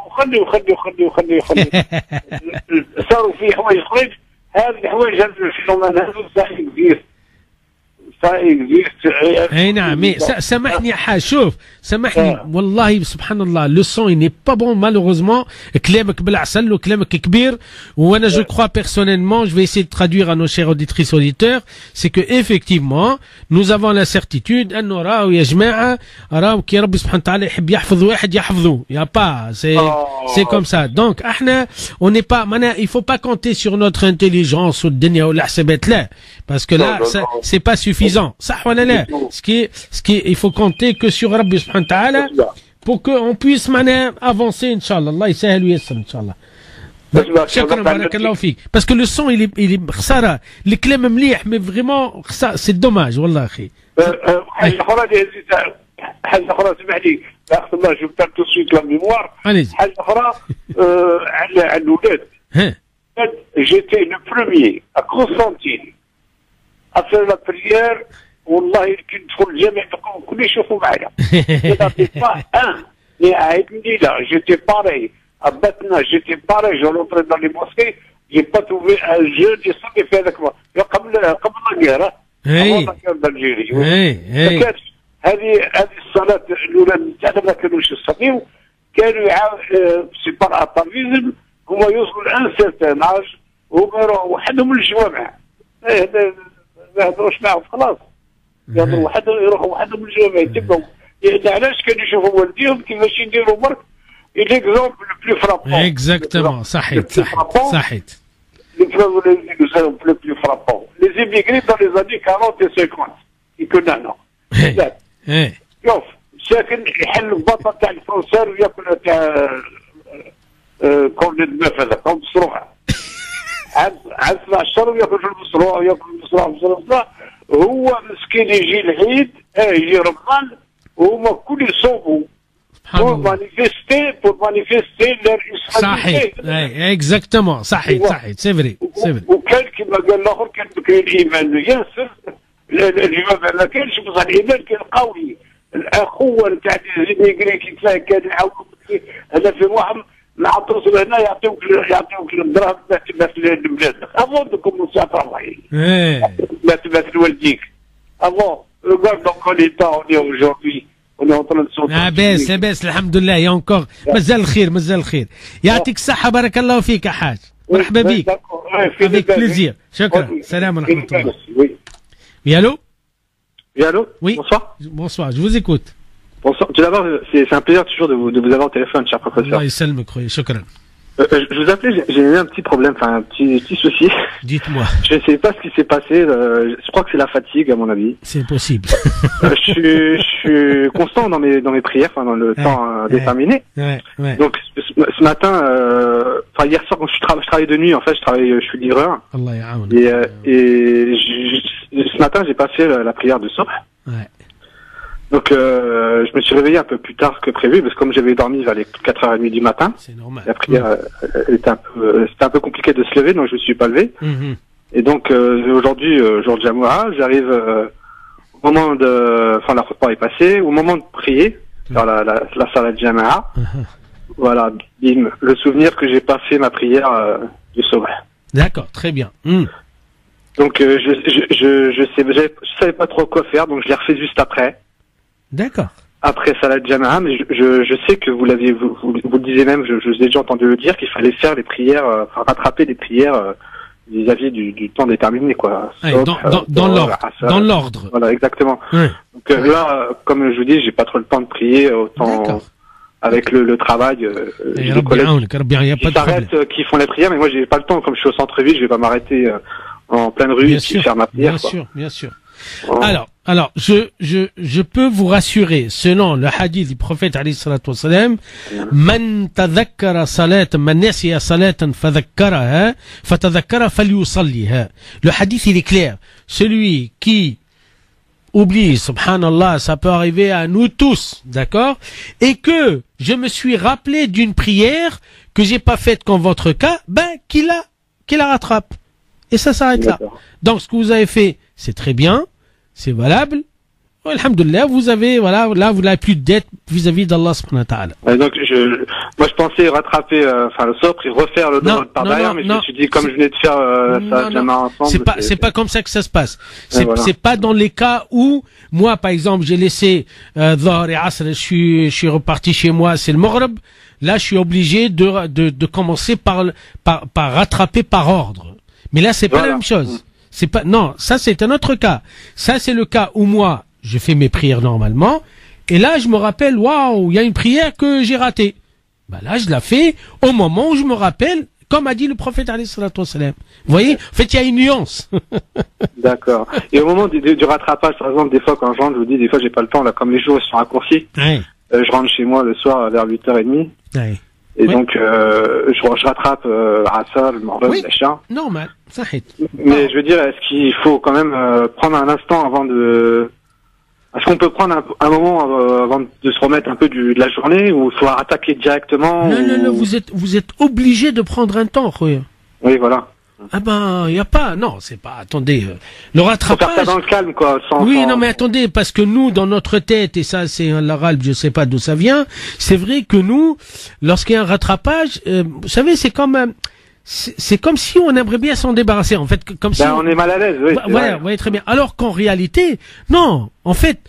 وخلي صاروا في حوايج اخرين. هذه الحوايج هذا الفينومين هذا اي نعم سامحني حاج شوف سامحني والله سبحان الله لو سون ني با بون مالوروزمون كلامك بالعسل وكلامك كبير وانا جو كخوا بيرسونيلمون je vais essayer de traduire à nos chers auditrices auditeurs c'est que effectivement nous avons la certitude انه راهو يا جماعه راهو كي ربي سبحانه وتعالى يحب يحفظ واحد يحفظه يا با c'est comme ça donc احنا on n'est pas معناها il faut pas compter sur notre intelligence والدنيا والحسابات لا parce que là c'est pas suffisant صح ولا لا ce qui il faut compter que sur ربي سبحانه وتعالى pour que on puisse معناها avancer ان شاء الله الله يسهل وييسر ان شاء الله شكرا بارك الله فيك parce que le son il est خساره الكلام مليح mais vraiment c'est dommage والله اخي حاجه اخرى سمح لي اخي الله جو بتاع تو سويت لا ميموار حاجه اخرى على الاولاد j'étais le premier à Constantine à faire la prière والله كي ندخل الجامع الكل يشوفوا معايا. pas un mais à Edmila j'étais pareil à Batna j'étais pareil je rentrais dans les mosquées j'ai pas trouvé un jeune يصلي في هذاك قبل la guerre avant la guerre d'Algérie. هذه الصلاة الأولاد تاعنا ما كانوش يصليو كانوا سي بار اتافيزم هما يوصلوا لان سيرتان اج هما يروحوا وحدهم للجوامع ما يهضروش معهم خلاص يهضروا وحدهم يروحوا وحدهم للجوامع يتبعوا يعني علاش كانوا يشوفوا والديهم كيفاش يديروا برك ليكزومبل لو بلو فرابون اكزاكتومون صحيت ليكزومبل لو بلو فرابون لي إيميغري dans les années 40 et 50 يكون هنا شوف ساكن يحل البطه تاع الفرنسان وياكل تاع كون الماء هذا كون مصروع عاد 12 وياكل في المصروع وياكل المصروع هو مسكين يجي العيد يجي رمضان وهما كل يصوموا pour manifester leur islamité. صحيح اكزاكتومون صحيح سي فري وكان كما قال الاخر كان كاين الايمان ياسر الجواب ما كانش بصح الايمان كان قوي الاخوه نتاع الإيميغري كي تلاقي كان يعاونوا هذا في واحد مع توصل هنا يعطيوك الدراهم مثل بلادك افون دكم مسافر الله مثل والديك افون regarde dans quel état on est aujourd'hui on est en train de sauter لاباس الحمد لله يا انكور مازال الخير يعطيك الصحه بارك الله فيك يا حاج مرحبا بك avec plaisir شكرا سلام ورحمه الله. Oui, allô? Oui, allô? Oui. Bonsoir, je vous écoute. Bonsoir. Tout d'abord, c'est un plaisir toujours de vous avoir au téléphone, cher professeur. Allah يسلمك خويا شكرا. Je vous appelais, j'ai eu un petit problème, enfin un petit souci. Dites-moi. Je ne sais pas ce qui s'est passé, je crois que c'est la fatigue à mon avis. C'est possible. Je suis constant dans mes prières, enfin dans le temps déterminé. Ouais. Donc ce matin, enfin hier soir quand je travaille de nuit, en fait je suis livreur. Allah yaoun. Et ce matin j'ai pas fait la prière de Sobh. Ouais. Donc je me suis réveillé un peu plus tard que prévu parce que comme j'avais dormi vers les 4h30 du matin, c'est normal. La prière c'était un peu compliqué de se lever donc je me suis pas levé. Et donc aujourd'hui jour de Jamoura, j'arrive au moment de, enfin, la khutba est passée, au moment de prier, faire la salat jama'a, voilà, bim, le souvenir que j'ai pas fait ma prière du subh. D'accord, très bien. Donc je savais pas trop quoi faire, donc je l'ai refait juste après. D'accord. Après salat jama'a, mais je sais que vous l'aviez, vous le disiez même, je vous ai déjà entendu le dire, qu'il fallait faire les prières, rattraper les prières vis-à-vis du temps déterminé, quoi. Allez, dans l'ordre. Dans l'ordre. Voilà, exactement. Ouais. Donc là, comme je vous dis, j'ai pas trop le temps de prier autant avec le travail. J'ai des collègues qui s'arrêtent, qui font les prières, mais moi j'ai pas le temps. Comme je suis au centre-ville, je vais pas m'arrêter en pleine rue et faire ma prière. Bien sûr. Oh. Alors, je peux vous rassurer, selon le hadith du prophète alayhi salatu wassalam, man tadhakkara salatan, man nasiya salatan fadhakkaraha, fatadhakkara falyusalliha. Le hadith, il est clair. Celui qui oublie, subhanallah, ça peut arriver à nous tous, d'accord? Et que je me suis rappelé d'une prière que j'ai pas faite qu'en votre cas, qu'il la rattrape. Et ça s'arrête là. Donc, ce que vous avez fait, c'est très bien, c'est valable. Alhamdulillah, vous avez, voilà, là, vous n'avez plus de dette vis-à-vis d'Allah subhanahu wa ta'ala. Donc, moi, je pensais rattraper, le sobre et refaire le dos par derrière, mais je me suis dit, comme je venais de faire, ça, ensemble. C'est pas comme ça que ça se passe. C'est pas dans les cas où, moi, par exemple, j'ai laissé, Dhuhr et Asr, je suis reparti chez moi, c'est le Maghrib. Là, je suis obligé de commencer par rattraper par ordre. Mais là, c'est pas la même chose. Ça c'est un autre cas. Ça c'est le cas où moi, je fais mes prières normalement, et là je me rappelle, waouh, il y a une prière que j'ai ratée. Là je la fais au moment où je me rappelle, comme a dit le prophète alayhi salatu wassalam. Vous voyez, en fait il y a une nuance. D'accord. Et au moment du rattrapage, par exemple, des fois quand je rentre, je vous dis, des fois j'ai pas le temps, là, comme les jours ils sont raccourcis, je rentre chez moi le soir vers 8h30. Et donc, je rattrape Asr, le Maghrib, l'Isha. Normal, ça hit. Mais je veux dire, est-ce qu'il faut quand même prendre un instant avant de... Est-ce qu'on peut prendre un moment avant de se remettre un peu de la journée, ou il faut attaquer directement? Non, vous êtes obligé de prendre un temps, Khoya. Oui, voilà. Il y a pas, non, c'est pas, attendez, le rattrapage. Faut faire ça dans le calme, quoi, non, mais attendez, parce que nous, dans notre tête, et ça, c'est un l'arabe, je sais pas d'où ça vient, c'est vrai que nous, lorsqu'il y a un rattrapage, vous savez, c'est comme si on aimerait bien s'en débarrasser, en fait, comme si. On est mal à l'aise, oui. Ouais, très bien. Alors qu'en réalité, non, en fait,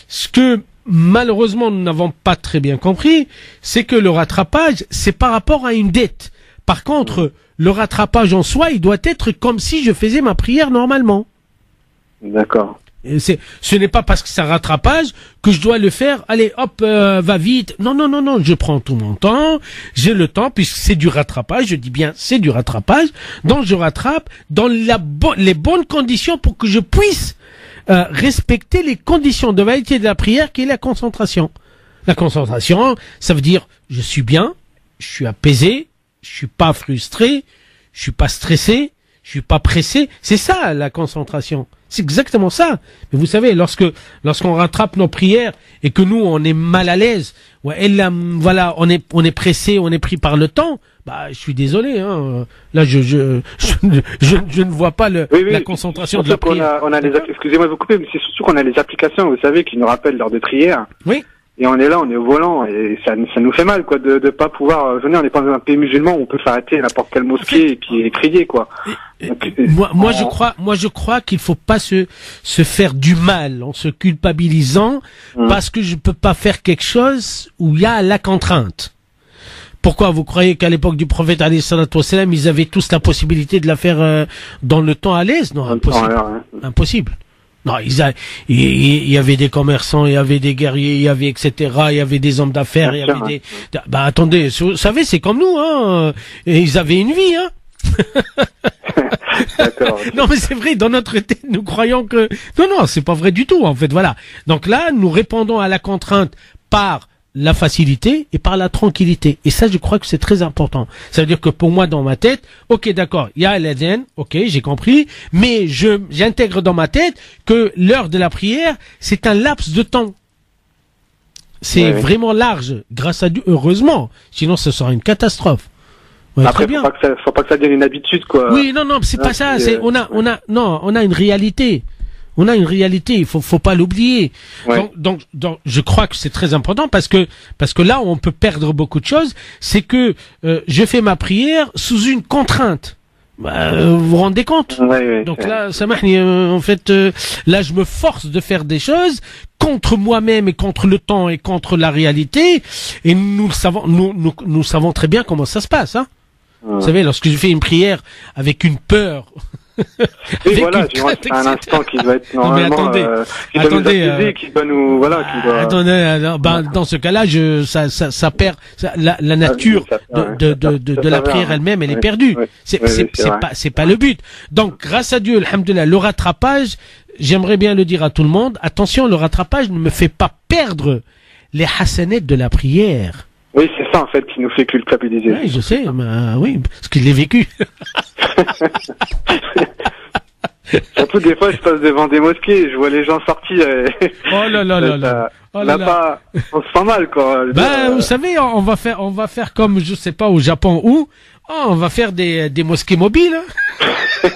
ce que, malheureusement, nous n'avons pas très bien compris, c'est que le rattrapage, c'est par rapport à une dette. Par contre, le rattrapage en soi, il doit être comme si je faisais ma prière normalement. D'accord. Ce n'est pas parce que c'est un rattrapage que je dois le faire, allez, hop, va vite. Non, je prends tout mon temps, j'ai le temps, puisque c'est du rattrapage, je dis bien, c'est du rattrapage, donc je rattrape dans les bonnes conditions pour que je puisse respecter les conditions de validité de la prière qui est la concentration. La concentration, ça veut dire, je suis bien, je suis apaisé, je suis pas frustré, je suis pas stressé, je suis pas pressé. C'est ça, la concentration. C'est exactement ça. Mais vous savez, lorsqu'on rattrape nos prières et que nous, on est mal à l'aise, voilà, on est pressé, on est pris par le temps, je suis désolé, hein. Là, je ne vois pas la concentration de la prière. Excusez-moi de vous couper, mais c'est surtout qu'on a les applications, vous savez, qui nous rappellent l'heure de prière. Oui. Et on est là, on est au volant, et ça nous fait mal, quoi, de pas pouvoir venir. On est pas dans un pays musulman où on peut s'arrêter à n'importe quelle mosquée et puis prier, quoi. Moi, je crois qu'il faut pas se faire du mal en se culpabilisant parce que je peux pas faire quelque chose où il y a la contrainte. Pourquoi vous croyez qu'à l'époque du prophète alayhi salatu wassalam, ils avaient tous la possibilité de la faire dans le temps à l'aise? Non, impossible. Impossible. Non, il y avait des commerçants, il y avait des guerriers, il y avait etc. Il y avait des hommes d'affaires, il y avait des. Attendez, vous savez, c'est comme nous, hein. Et ils avaient une vie, hein. D'accord. Non, mais c'est vrai, dans notre tête, nous croyons que non, c'est pas vrai du tout, en fait. Voilà. Donc là, nous répondons à la contrainte par la facilité et par la tranquillité. Et ça, je crois que c'est très important. Ça veut dire que pour moi, dans ma tête, ok, d'accord, il y a l'adhan, ok, j'ai compris, mais j'intègre dans ma tête que l'heure de la prière, c'est un laps de temps. C'est vraiment large, grâce à Dieu, heureusement. Sinon, ce sera une catastrophe. Ouais, après, très bien. Faut pas que ça devienne une habitude, quoi. Oui, non, c'est pas ça. On a une réalité. On a une réalité, il faut pas l'oublier. Ouais. Donc, je crois que c'est très important parce que là où on peut perdre beaucoup de choses, c'est que je fais ma prière sous une contrainte. Vous vous rendez compte? Ouais, Donc là, Samahni, en fait, là, je me force de faire des choses contre moi-même et contre le temps et contre la réalité. Et nous savons très bien comment ça se passe, hein. Vous savez, lorsque je fais une prière avec une peur. Oui, voilà, c'est un instant qui doit être normalement, qui doit nous accuser, qui doit nous, voilà, qui doit... Attendez, dans ce cas-là, ça perd, la nature de la prière elle-même, elle est perdue. C'est pas le but. Donc, grâce à Dieu, alhamdoulilah, le rattrapage, j'aimerais bien le dire à tout le monde, attention, le rattrapage ne me fait pas perdre les hasanettes de la prière. Oui, c'est ça, en fait, qui nous fait culpabiliser. Oui, je sais, mais, oui, parce que je l'ai vécu. Surtout des fois, je passe devant des mosquées, je vois les gens sortis. Oh là là là là. Oh là là. On se sent mal, quoi. Vous savez, on va faire comme, je sais pas, au Japon où, on va faire des mosquées mobiles. Hein.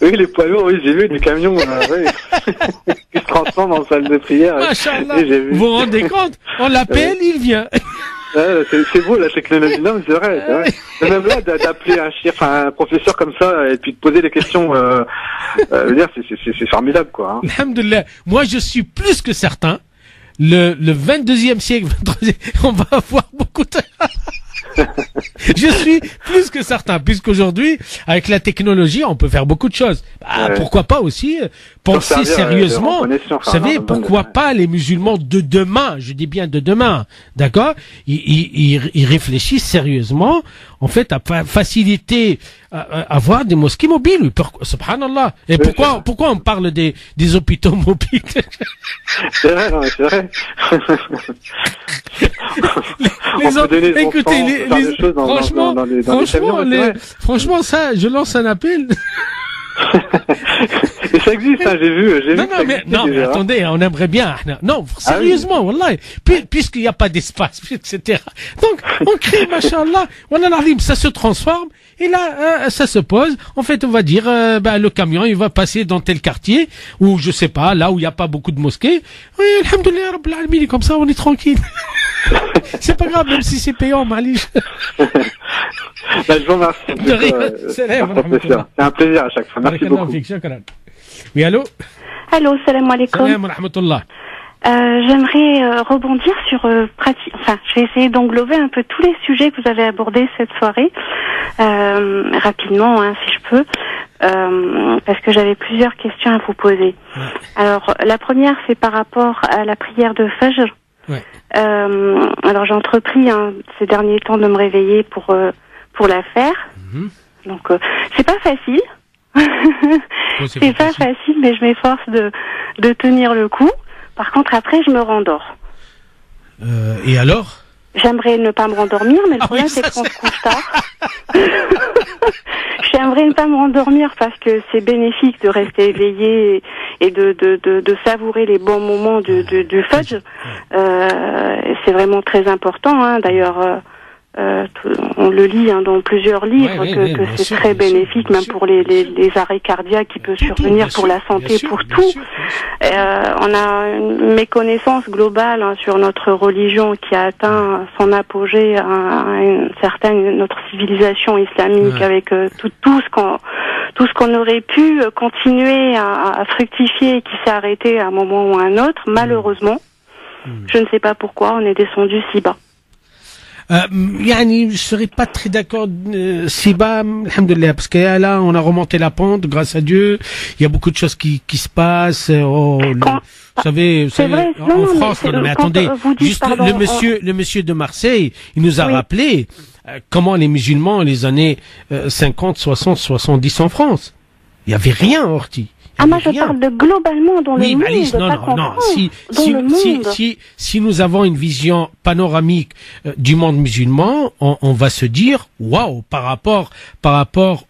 Oui, les poids lourds, oui, j'ai vu des camions, qui se transforment en salle de prière. Machallah. Vous vous rendez compte? On l'appelle, il vient. C'est beau la technologie, non mais c'est vrai. Même là d'appeler un professeur comme ça et puis de poser des questions, je veux dire c'est formidable quoi. Hein. Alhamdoulilah. Moi je suis plus que certain, le 22e siècle, 23e, on va avoir beaucoup de... Je suis plus que certain, puisqu'aujourd'hui, avec la technologie, on peut faire beaucoup de choses. Pourquoi pas aussi penser sérieusement, vous savez, pourquoi pas les musulmans de demain, je dis bien de demain, d'accord, ils réfléchissent sérieusement, en fait, à faciliter, avoir des mosquées mobiles, subhanallah. Et pourquoi on parle des hôpitaux mobiles? C'est vrai, non, c'est vrai. Écoutez, franchement, ça, je lance un appel. Et ça existe, hein, j'ai vu. Non, mais attendez, on aimerait bien. Non, sérieusement, wallah, puisqu'il n'y a pas d'espace, etc. Donc, on crée, machallah, ça se transforme, et là, ça se pose. En fait, on va dire, le camion, il va passer dans tel quartier, ou je sais pas, là où il n'y a pas beaucoup de mosquées. Oui, alhamdoulilah, rabbil alamin, comme ça, on est tranquille. C'est pas grave, même si c'est payant, Malish. Je vous remercie. C'est un plaisir à chaque fois. Merci beaucoup. Oui, allô? Allô, salam alaikum. Salam rahmatullah. J'aimerais rebondir sur je vais essayer d'englober un peu tous les sujets que vous avez abordés cette soirée, rapidement, hein, si je peux, parce que j'avais plusieurs questions à vous poser. Ouais. Alors, la première, c'est par rapport à la prière de Fajr. Ouais. Alors, j'ai entrepris ces derniers temps de me réveiller pour la faire. Donc, c'est pas facile. C'est pas facile, mais je m'efforce de tenir le coup. Par contre, après, je me rendors. Et alors? J'aimerais ne pas me rendormir, mais le problème, c'est qu'on se couche tard. J'aimerais ne pas me rendormir parce que c'est bénéfique de rester éveillé et de savourer les bons moments du Fajr. C'est vraiment très important, hein. D'ailleurs, on le lit dans plusieurs livres que c'est très bénéfique, même pour les arrêts cardiaques qui peuvent survenir, pour la santé, pour tout. On a une méconnaissance globale sur notre religion qui a atteint son apogée à une certaine notre civilisation islamique, avec tout ce qu'on aurait pu continuer à fructifier et qui s'est arrêté à un moment ou à un autre. Malheureusement, je ne sais pas pourquoi on est descendu si bas. Je serais pas très d'accord si bas, alhamdoulilah, parce que là, on a remonté la pente, grâce à Dieu. Il y a beaucoup de choses qui se passent. Vous savez, en France, mais attendez, juste le monsieur de Marseille, il nous a rappelé comment les musulmans, les années 50, 60, 70 en France. Il y avait rien, Horty. Moi je parle de globalement dans le monde. Non. Si nous avons une vision panoramique du monde musulman, on va se dire waouh, par rapport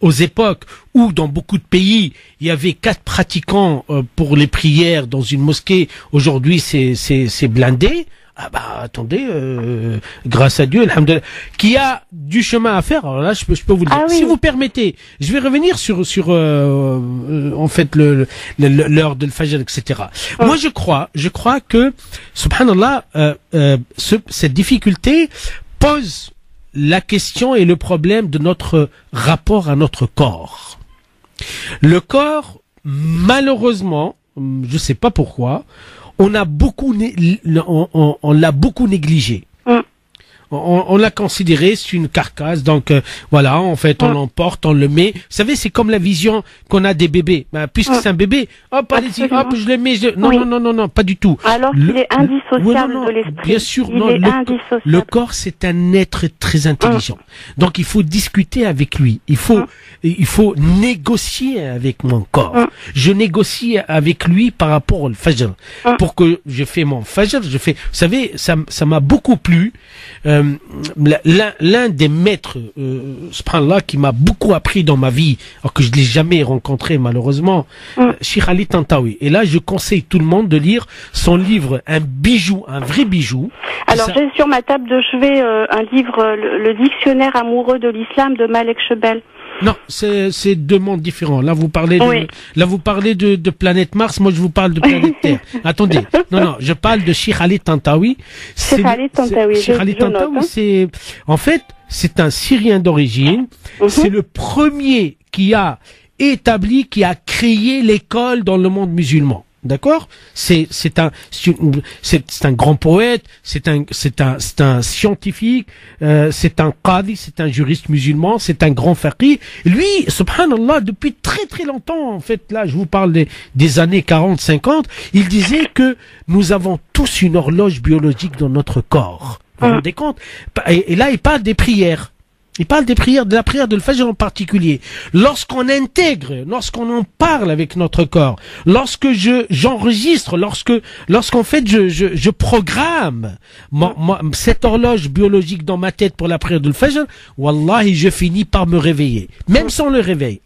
aux époques où dans beaucoup de pays il y avait 4 pratiquants pour les prières dans une mosquée. Aujourd'hui c'est blindé. Ah bah attendez, grâce à Dieu, alhamdoulilah, qui a du chemin à faire. Alors là, je peux vous le dire. Si vous permettez, je vais revenir sur en fait l'heure de l'Fajr, etc. Moi, je crois que subhanallah, cette difficulté pose la question et le problème de notre rapport à notre corps. Le corps, malheureusement, je sais pas pourquoi, on l'a beaucoup négligé. On l'a considéré, c'est une carcasse, donc voilà, en fait, on l'emporte, on le met. Vous savez, c'est comme la vision qu'on a des bébés. Puisque c'est un bébé, hop, allez-y, hop, je le mets. Non, pas du tout. Alors qu'il est indissociable de l'esprit. Bien sûr, le corps, c'est un être très intelligent. Donc, il faut discuter avec lui. Il faut négocier avec mon corps. Je négocie avec lui par rapport au Fajr. Pour que je fais mon Fajr, vous savez, ça m'a beaucoup plu. L'un des maîtres, subhanallah, qui m'a beaucoup appris dans ma vie, alors que je l'ai jamais rencontré malheureusement, Cheikh Ali Tantawi. Et là, je conseille tout le monde de lire son livre, un bijou, un vrai bijou. Alors, j'ai sur ma table de chevet un livre, le dictionnaire amoureux de l'islam de Malek Chebel. Non, c'est deux mondes différents. Là, vous parlez de planète Mars. Moi, je vous parle de planète Terre. Attendez. Non, je parle de Cheikh Ali Tantawi. Cheikh Ali Tantawi, en fait, c'est un Syrien d'origine. C'est le premier qui a créé l'école dans le monde musulman. D'accord? C'est un grand poète, c'est un scientifique, c'est un qadi, c'est un juriste musulman, c'est un grand faqih. Lui, subhanallah, depuis très très longtemps, en fait, là, je vous parle des années 40, 50, il disait que nous avons tous une horloge biologique dans notre corps. Vous vous rendez compte? Et là, il parle des prières. Il parle des prières, de la prière de l'Fajr en particulier. Lorsqu'on intègre, lorsqu'on en parle avec notre corps, lorsque j'enregistre, lorsqu'en fait je programme cette horloge biologique dans ma tête pour la prière de l'Fajr, wallahi, je finis par me réveiller. Même sans le réveil.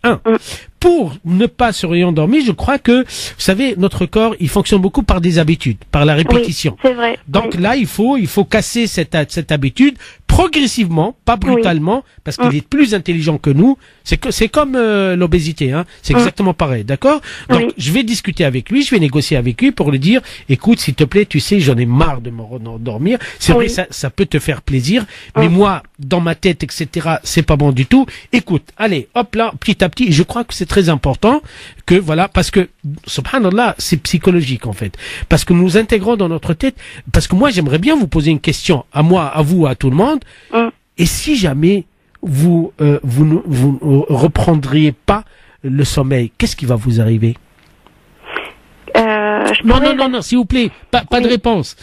Pour ne pas se réendormir, je crois que, vous savez, notre corps, il fonctionne beaucoup par des habitudes, par la répétition. Oui, c'est vrai. Donc là, il faut casser cette habitude progressivement, pas brutalement, parce qu'il est plus intelligent que nous. C'est comme l'obésité, hein. C'est exactement pareil, d'accord? Donc, je vais discuter avec lui, je vais négocier avec lui pour lui dire, écoute, s'il te plaît, tu sais, j'en ai marre de me rendormir. C'est vrai, ça peut te faire plaisir, mais moi, dans ma tête, etc., c'est pas bon du tout. Écoute, allez, hop là, petit à petit, je crois que c'est très important que, voilà, parce que, subhanallah, c'est psychologique, en fait. Parce que nous intégrons dans notre tête, parce que moi, j'aimerais bien vous poser une question, à moi, à vous, à tout le monde. Et si jamais vous ne reprendriez pas le sommeil, qu'est-ce qui va vous arriver? Non, s'il vous plaît, pas de réponse.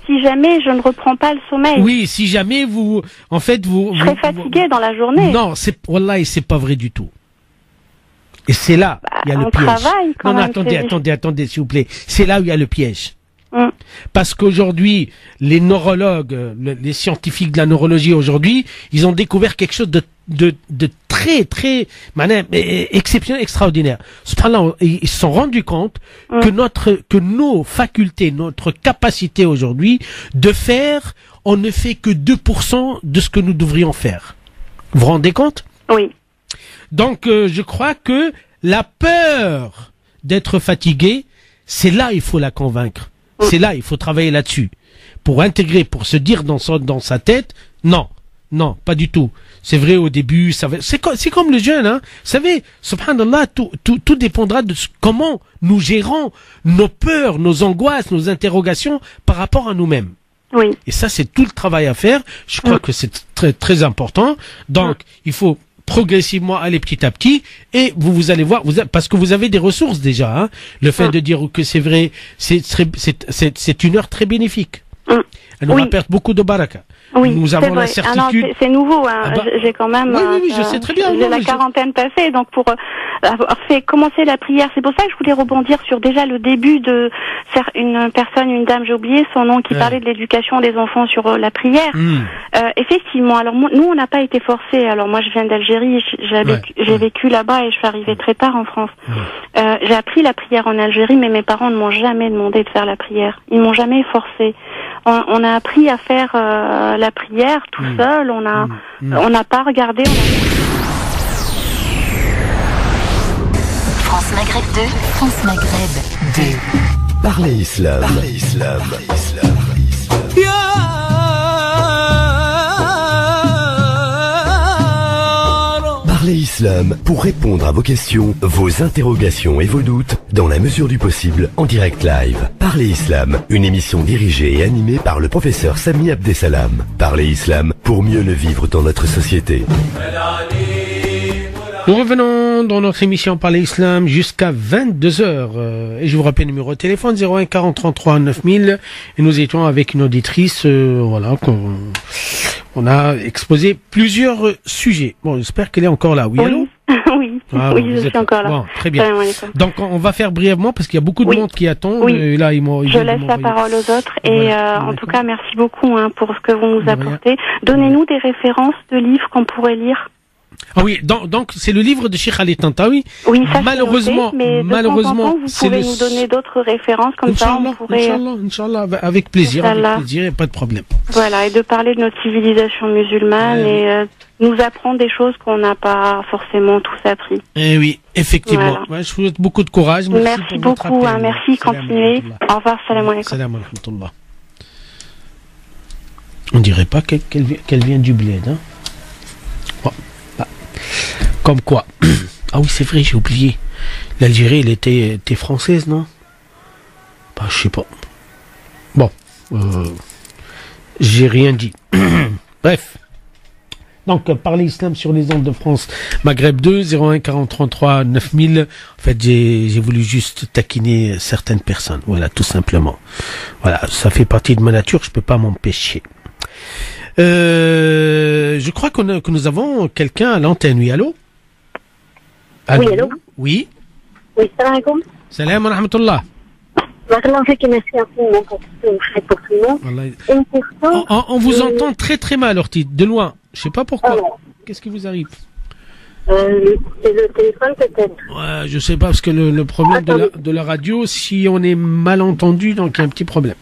Si jamais je ne reprends pas le sommeil. Oui, si jamais je serai fatigué dans la journée. Non, wallahi, c'est pas vrai du tout. Et c'est là, il y a le piège. Attendez, s'il vous plaît. C'est là où il y a le piège. Parce qu'aujourd'hui, les neurologues, les scientifiques de la neurologie aujourd'hui, ils ont découvert quelque chose de très, très, exceptionnel, extraordinaire. Cependant, ils se sont rendus compte que nos facultés, notre capacité aujourd'hui de faire, on ne fait que 2% de ce que nous devrions faire. Vous vous rendez compte? Oui. Donc, je crois que la peur d'être fatigué, c'est là il faut la convaincre. C'est là, il faut travailler là-dessus. Pour intégrer, pour se dire dans sa tête, non, pas du tout. C'est vrai au début, c'est comme le jeûne, hein. Vous savez, subhanallah, tout dépendra de comment nous gérons nos peurs, nos angoisses, nos interrogations par rapport à nous-mêmes. Oui. Et ça, c'est tout le travail à faire. Je crois que c'est très, très important. Donc, il faut progressivement aller petit à petit et vous allez voir, parce que vous avez des ressources déjà, hein. Le fait de dire que c'est vrai, c'est une heure très bénéfique. Elle nous rapporte beaucoup de baraka. Oui, nous avons la certitude. C'est nouveau, hein. J'ai quand même. Oui, je sais très bien. J'ai la quarantaine passée, donc pour fait commencer la prière. C'est pour ça que je voulais rebondir sur déjà le début de une personne, une dame, j'ai oublié son nom, qui parlait de l'éducation des enfants sur la prière. Effectivement, alors nous on n'a pas été forcés. Alors moi je viens d'Algérie, j'ai vécu là-bas et je suis arrivée très tard en France. J'ai appris la prière en Algérie, mais mes parents ne m'ont jamais demandé de faire la prière. Ils m'ont jamais forcé. On a appris à faire la prière tout seul. On n'a pas regardé. France Maghreb 2, France Maghreb 2. Parlez Islam. Parlez Islam. Parlez Islam pour répondre à vos questions, vos interrogations et vos doutes dans la mesure du possible en direct live. Parlez Islam, une émission dirigée et animée par le professeur Sami Abdessalam. Parlez Islam pour mieux le vivre dans notre société. Nous revenons dans notre émission Parlez Islam jusqu'à 22h. Et je vous rappelle le numéro de téléphone 01 40 33 9000. Et nous étions avec une auditrice, on a exposé plusieurs sujets. Bon, j'espère qu'elle est encore là. Oui, allô? Oui, je suis encore là. Bon, très bien. Donc, on va faire brièvement parce qu'il y a beaucoup de monde qui attend. Oui. Là, je laisse la parole aux autres. Et en tout cas, merci beaucoup pour ce que vous nous apportez. Donnez-nous des références de livres qu'on pourrait lire. Ah oui, donc c'est le livre de Cheikh Ali Tantawi. Oui, ça malheureusement, vous pouvez nous donner d'autres références comme ça, on pourrait. Inch'Allah, avec plaisir, pas de problème. Voilà, et de parler de notre civilisation musulmane et nous apprendre des choses qu'on n'a pas forcément tous appris. Eh oui, effectivement. Voilà. Je vous souhaite beaucoup de courage. Merci beaucoup, merci, continuez. Au revoir, salam alaikum. Salam alaikum. On dirait pas qu'elle vient du bled, hein. Comme quoi. Ah oui, c'est vrai, j'ai oublié. L'Algérie, elle était française, non? Bah, je sais pas. Bon. J'ai rien dit. Bref. Donc, parler islam sur les ondes de France. Maghreb 2, 01 40 33 9000. En fait, j'ai voulu juste taquiner certaines personnes. Voilà, tout simplement. Voilà, ça fait partie de ma nature, je peux pas m'empêcher. Je crois que nous avons quelqu'un à l'antenne. Oui, allô? Oui, allô? Oui. Oui, salam alaikum. Salam wa rahmatullah. Merci infiniment pour ce que vous faites pour tout le monde. On vous entend très très mal, Orti, de loin. Je sais pas pourquoi. Qu'est-ce qui vous arrive? C'est le téléphone peut-être. Ouais, je sais pas, parce que le problème de la radio, si on est mal entendu, donc il y a un petit problème.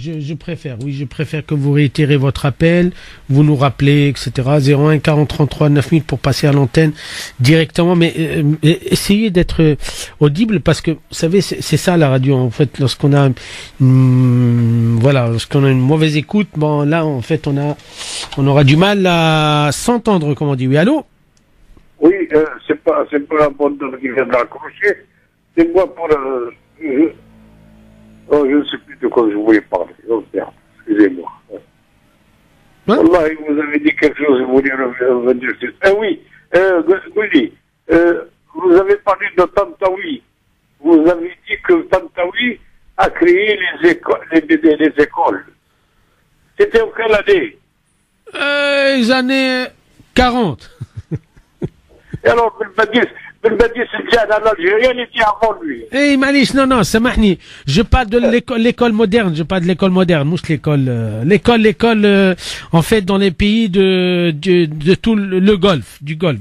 Je préfère que vous réitérez votre appel, vous nous rappelez, etc. 01 40 33 9000 pour passer à l'antenne directement, mais essayez d'être audible parce que, vous savez, c'est ça la radio, en fait, lorsqu'on a une mauvaise écoute, bon, là, en fait, on aura du mal à s'entendre, comme on dit. Oui, allô? Oui, c'est pas la bonne donne qui vient de raccrocher, c'est moi pour je ne sais plus de quoi je voulais parler. Excusez-moi. Wallah, vous avez dit quelque chose, vous voulez revenir sur ça. Oui, Gouli, vous avez parlé de Tantawi. Vous avez dit que Tantawi a créé les écoles. C'était en quelle année? Les années 40. Et alors, Belbadis, c'est l'Algérien, il était avant lui. Eh, Malish, non, samahni. Je parle de l'école moderne, mouche l'école, en fait, dans les pays de tout le Golfe, du Golfe.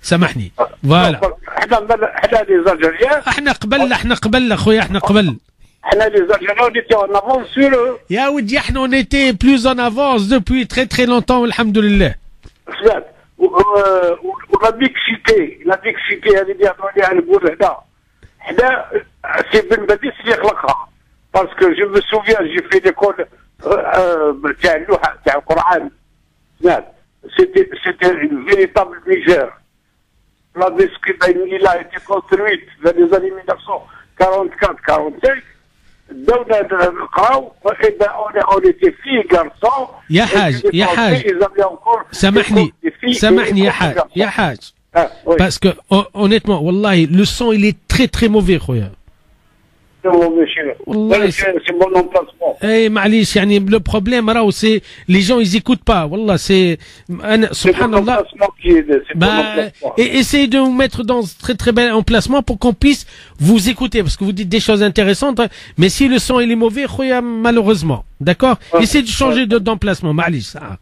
Samahni. Voilà. Les Algériens. Les Algériens, on était en avance sur eux. Ya Oudi, on était plus en avance depuis très très longtemps, alhamdoulilah. La mixité, elle est bien donnée à l'Bourda. C'est Ben Badis qui l'a créé. Parce que je me souviens, j'ai fait l'école du Coran. C'était une véritable misère. La mosquée d'Aïnila a été construite dans les années 1944-45. On était filles et garçons. يا حاج سامحني يا حاج parce que honnêtement wallahi le son il est très très mauvais khoya. c'est mon emplacement. معليش يعني le problème راهو c'est les gens ils écoutent pas والله c'est subhanallah. Essayez de vous mettre dans très très bel emplacement pour qu'on puisse vous écouter parce que vous dites des choses intéressantes mais si le son il est mauvais malheureusement d'accord, essayez de changer d'emplacement معليش ça.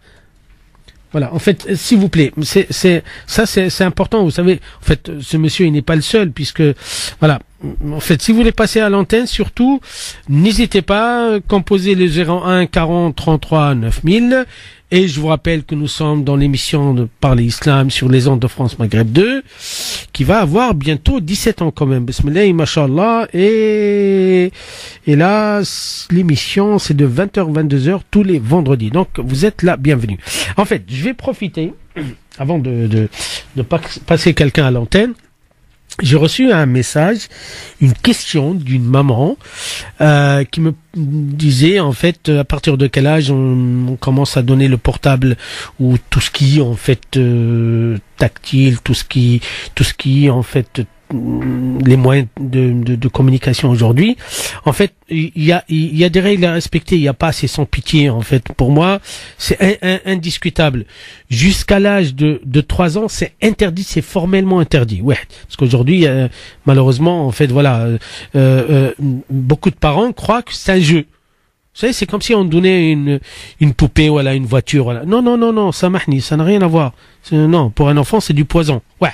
Voilà, en fait, s'il vous plaît, c'est important, vous savez, en fait, ce monsieur, il n'est pas le seul, puisque, voilà, en fait, si vous voulez passer à l'antenne, surtout, n'hésitez pas, composez le 01 40 33 9000, et je vous rappelle que nous sommes dans l'émission de Parler Islam sur les ondes de France Maghreb 2, qui va avoir bientôt 17 ans quand même, bismillah, mashallah, et là, l'émission, c'est de 20h, 22h, tous les vendredis, donc vous êtes là, bienvenue. En fait, je vais profiter, avant de passer quelqu'un à l'antenne, j'ai reçu un message, une question d'une maman qui me disait en fait à partir de quel âge on commence à donner le portable ou tout ce qui en fait tactile, tout ce qui en fait les moyens de communication aujourd'hui. En fait, il y a des règles à respecter. Il n'y a pas assez sans pitié. En fait, pour moi, c'est indiscutable. Jusqu'à l'âge de 3 ans, c'est interdit, c'est formellement interdit. Ouais, parce qu'aujourd'hui, malheureusement, en fait, voilà, beaucoup de parents croient que c'est un jeu. Vous savez, c'est comme si on donnait une poupée, voilà, une voiture, voilà. Non, ça n'a rien à voir. Non, pour un enfant, c'est du poison. Ouais.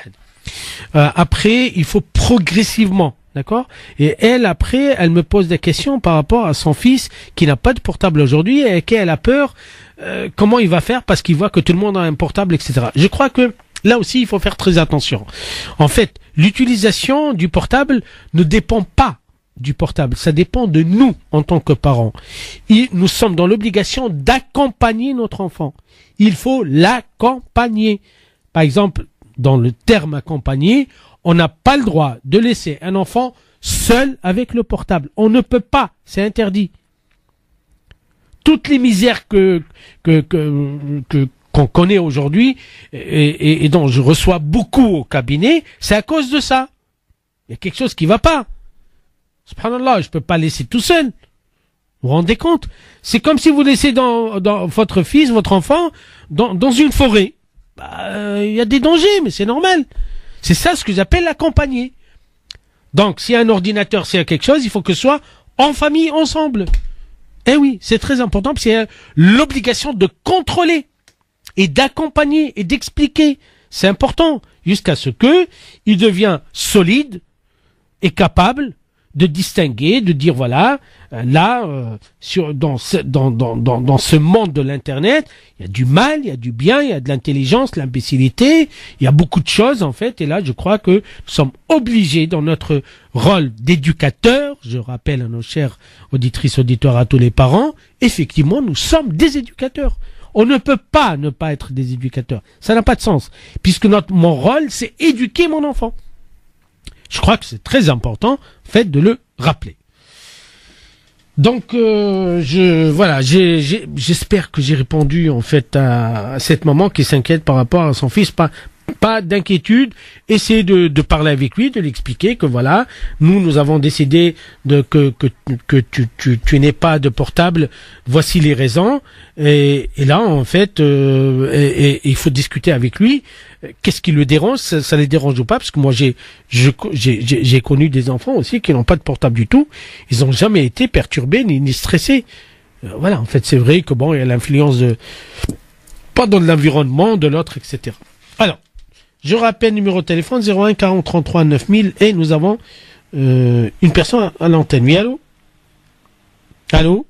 Après, il faut progressivement, d'accord? Et elle, après, elle me pose des questions par rapport à son fils qui n'a pas de portable aujourd'hui et qu'elle a peur. Comment il va faire parce qu'il voit que tout le monde a un portable, etc. Je crois que là aussi, il faut faire très attention. En fait, l'utilisation du portable ne dépend pas du portable, ça dépend de nous en tant que parents. Nous sommes dans l'obligation d'accompagner notre enfant. Il faut l'accompagner. Par exemple, dans le terme accompagner, on n'a pas le droit de laisser un enfant seul avec le portable. On ne peut pas, c'est interdit. Toutes les misères qu'on connaît aujourd'hui et dont je reçois beaucoup au cabinet, c'est à cause de ça. Il y a quelque chose qui va pas. Subhanallah, je peux pas laisser tout seul. Vous vous rendez compte? C'est comme si vous laissez dans votre fils, votre enfant, dans une forêt. Il y a des dangers, mais c'est normal. C'est ça ce que j'appelle l'accompagner. Donc, s'il y a un ordinateur, s'il y a quelque chose, il faut que ce soit en famille, ensemble. Eh oui, c'est très important, parce qu'il y a l'obligation de contrôler, et d'accompagner, et d'expliquer. C'est important, jusqu'à ce que il devient solide, et capable de distinguer, de dire voilà, là, dans ce monde de l'internet, il y a du mal, il y a du bien, il y a de l'intelligence, l'imbécilité, il y a beaucoup de choses en fait, et là je crois que nous sommes obligés dans notre rôle d'éducateur, je rappelle à nos chers auditrices, auditeurs, à tous les parents, effectivement nous sommes des éducateurs. On ne peut pas ne pas être des éducateurs, ça n'a pas de sens, puisque mon rôle c'est éduquer mon enfant. Je crois que c'est très important, en fait, de le rappeler. Donc, j'espère que j'ai répondu, en fait, à cette maman qui s'inquiète par rapport à son fils. Pas d'inquiétude. Essayez de parler avec lui, de l'expliquer que voilà, nous avons décidé que tu n'aies pas de portable. Voici les raisons. Et là, en fait, il faut discuter avec lui. Qu'est-ce qui le dérange? Ça les dérange ou pas? Parce que moi, j'ai connu des enfants aussi qui n'ont pas de portable du tout. Ils n'ont jamais été perturbés ni stressés. Voilà, en fait, c'est vrai que bon, il y a l'influence pas dans l'environnement, de l'autre, etc. Alors, je rappelle numéro de téléphone 01 40 33 9000 et nous avons une personne à l'antenne. Oui, allô? Allô?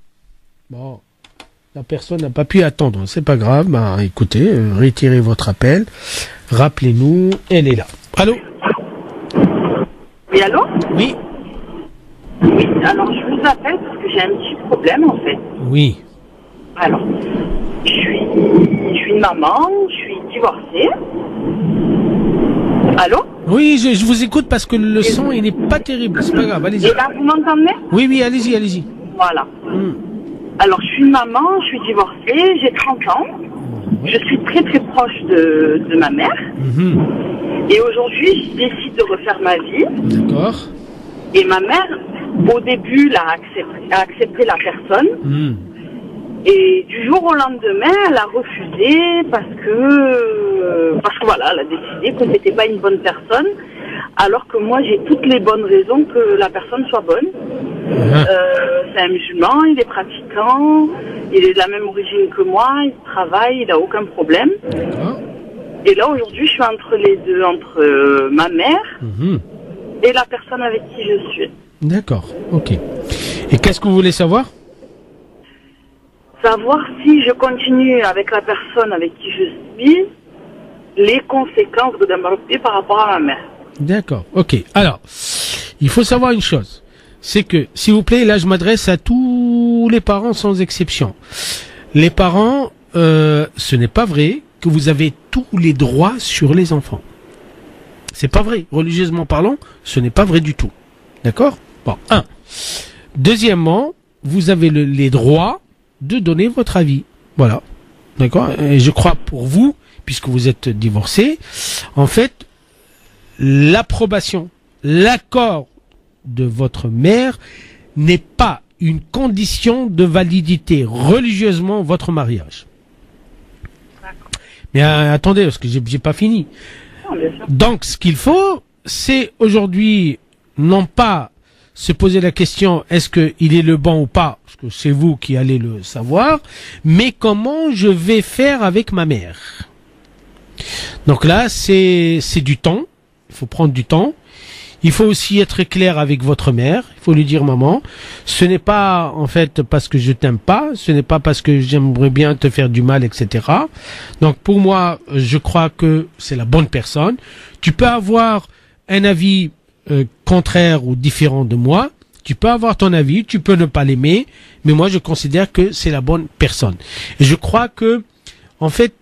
Bon, la personne n'a pas pu attendre, c'est pas grave. Bah, écoutez, retirez votre appel, rappelez-nous, elle est là. Allô? Oui, allô? Oui. Oui, alors je vous appelle parce que j'ai un petit problème en fait. Oui. Alors, je suis une maman, je suis divorcée. Allô? Oui, je vous écoute parce que le son il n'est pas terrible, c'est pas grave, allez-y. Et là, vous m'entendez? Oui, allez-y. Voilà. Alors, je suis une maman, je suis divorcée, j'ai 30 ans. Je suis très très proche de ma mère. Et aujourd'hui, je décide de refaire ma vie. D'accord. Et ma mère au début, a accepté la personne. Et du jour au lendemain, elle a refusé parce que voilà, elle a décidé que c'était pas une bonne personne. Alors que moi, j'ai toutes les bonnes raisons que la personne soit bonne. C'est un musulman, il est pratiquant, il est de la même origine que moi, il travaille, il n'a aucun problème. Et là, aujourd'hui, je suis entre les deux, entre ma mère et la personne avec qui je suis. D'accord, ok. Et qu'est-ce que vous voulez savoir? Savoir si je continue avec la personne avec qui je suis, les conséquences de Dambarbi par rapport à ma mère. D'accord, ok. Alors, il faut savoir une chose. C'est que, s'il vous plaît, là je m'adresse à tous les parents sans exception. Les parents, ce n'est pas vrai que vous avez tous les droits sur les enfants. C'est pas vrai. Religieusement parlant, ce n'est pas vrai du tout. D'accord? Bon, un. Deuxièmement, vous avez les droits de donner votre avis. Voilà. D'accord? Et je crois pour vous, puisque vous êtes divorcé, en fait, l'approbation, l'accord de votre mère n'est pas une condition de validité religieusement votre mariage. Mais attendez, parce que j'ai pas fini. Donc, ce qu'il faut, c'est aujourd'hui, non pas se poser la question, est-ce qu'il est le bon ou pas, parce que c'est vous qui allez le savoir, mais comment je vais faire avec ma mère. Donc là, c'est du temps. Il faut prendre du temps. Il faut aussi être clair avec votre mère. Il faut lui dire, maman, ce n'est pas en fait parce que je t'aime pas, ce n'est pas parce que j'aimerais bien te faire du mal, etc. Donc pour moi, je crois que c'est la bonne personne. Tu peux avoir un avis contraire ou différent de moi. Tu peux avoir ton avis, tu peux ne pas l'aimer, mais moi je considère que c'est la bonne personne. Et je crois que, en fait,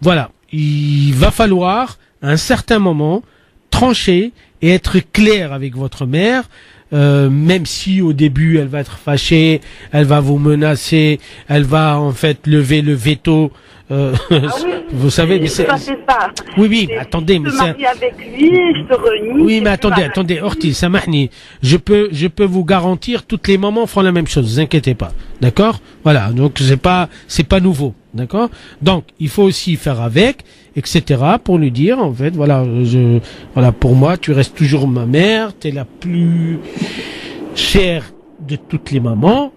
voilà, il va falloir à un certain moment trancher et être clair avec votre mère, même si au début elle va être fâchée, elle va vous menacer, elle va en fait lever le veto. Vous savez, mais c'est ça. Oui, mais attendez, mais ça. Avec lui, je te renie. Oui, mais attendez, Orti, Samahni, je peux vous garantir, toutes les mamans font la même chose, vous inquiétez pas, d'accord? Voilà, donc c'est pas nouveau, d'accord? Donc il faut aussi faire avec, etc. pour lui dire, en fait, voilà, pour moi, tu restes toujours ma mère, t'es la plus chère de toutes les mamans.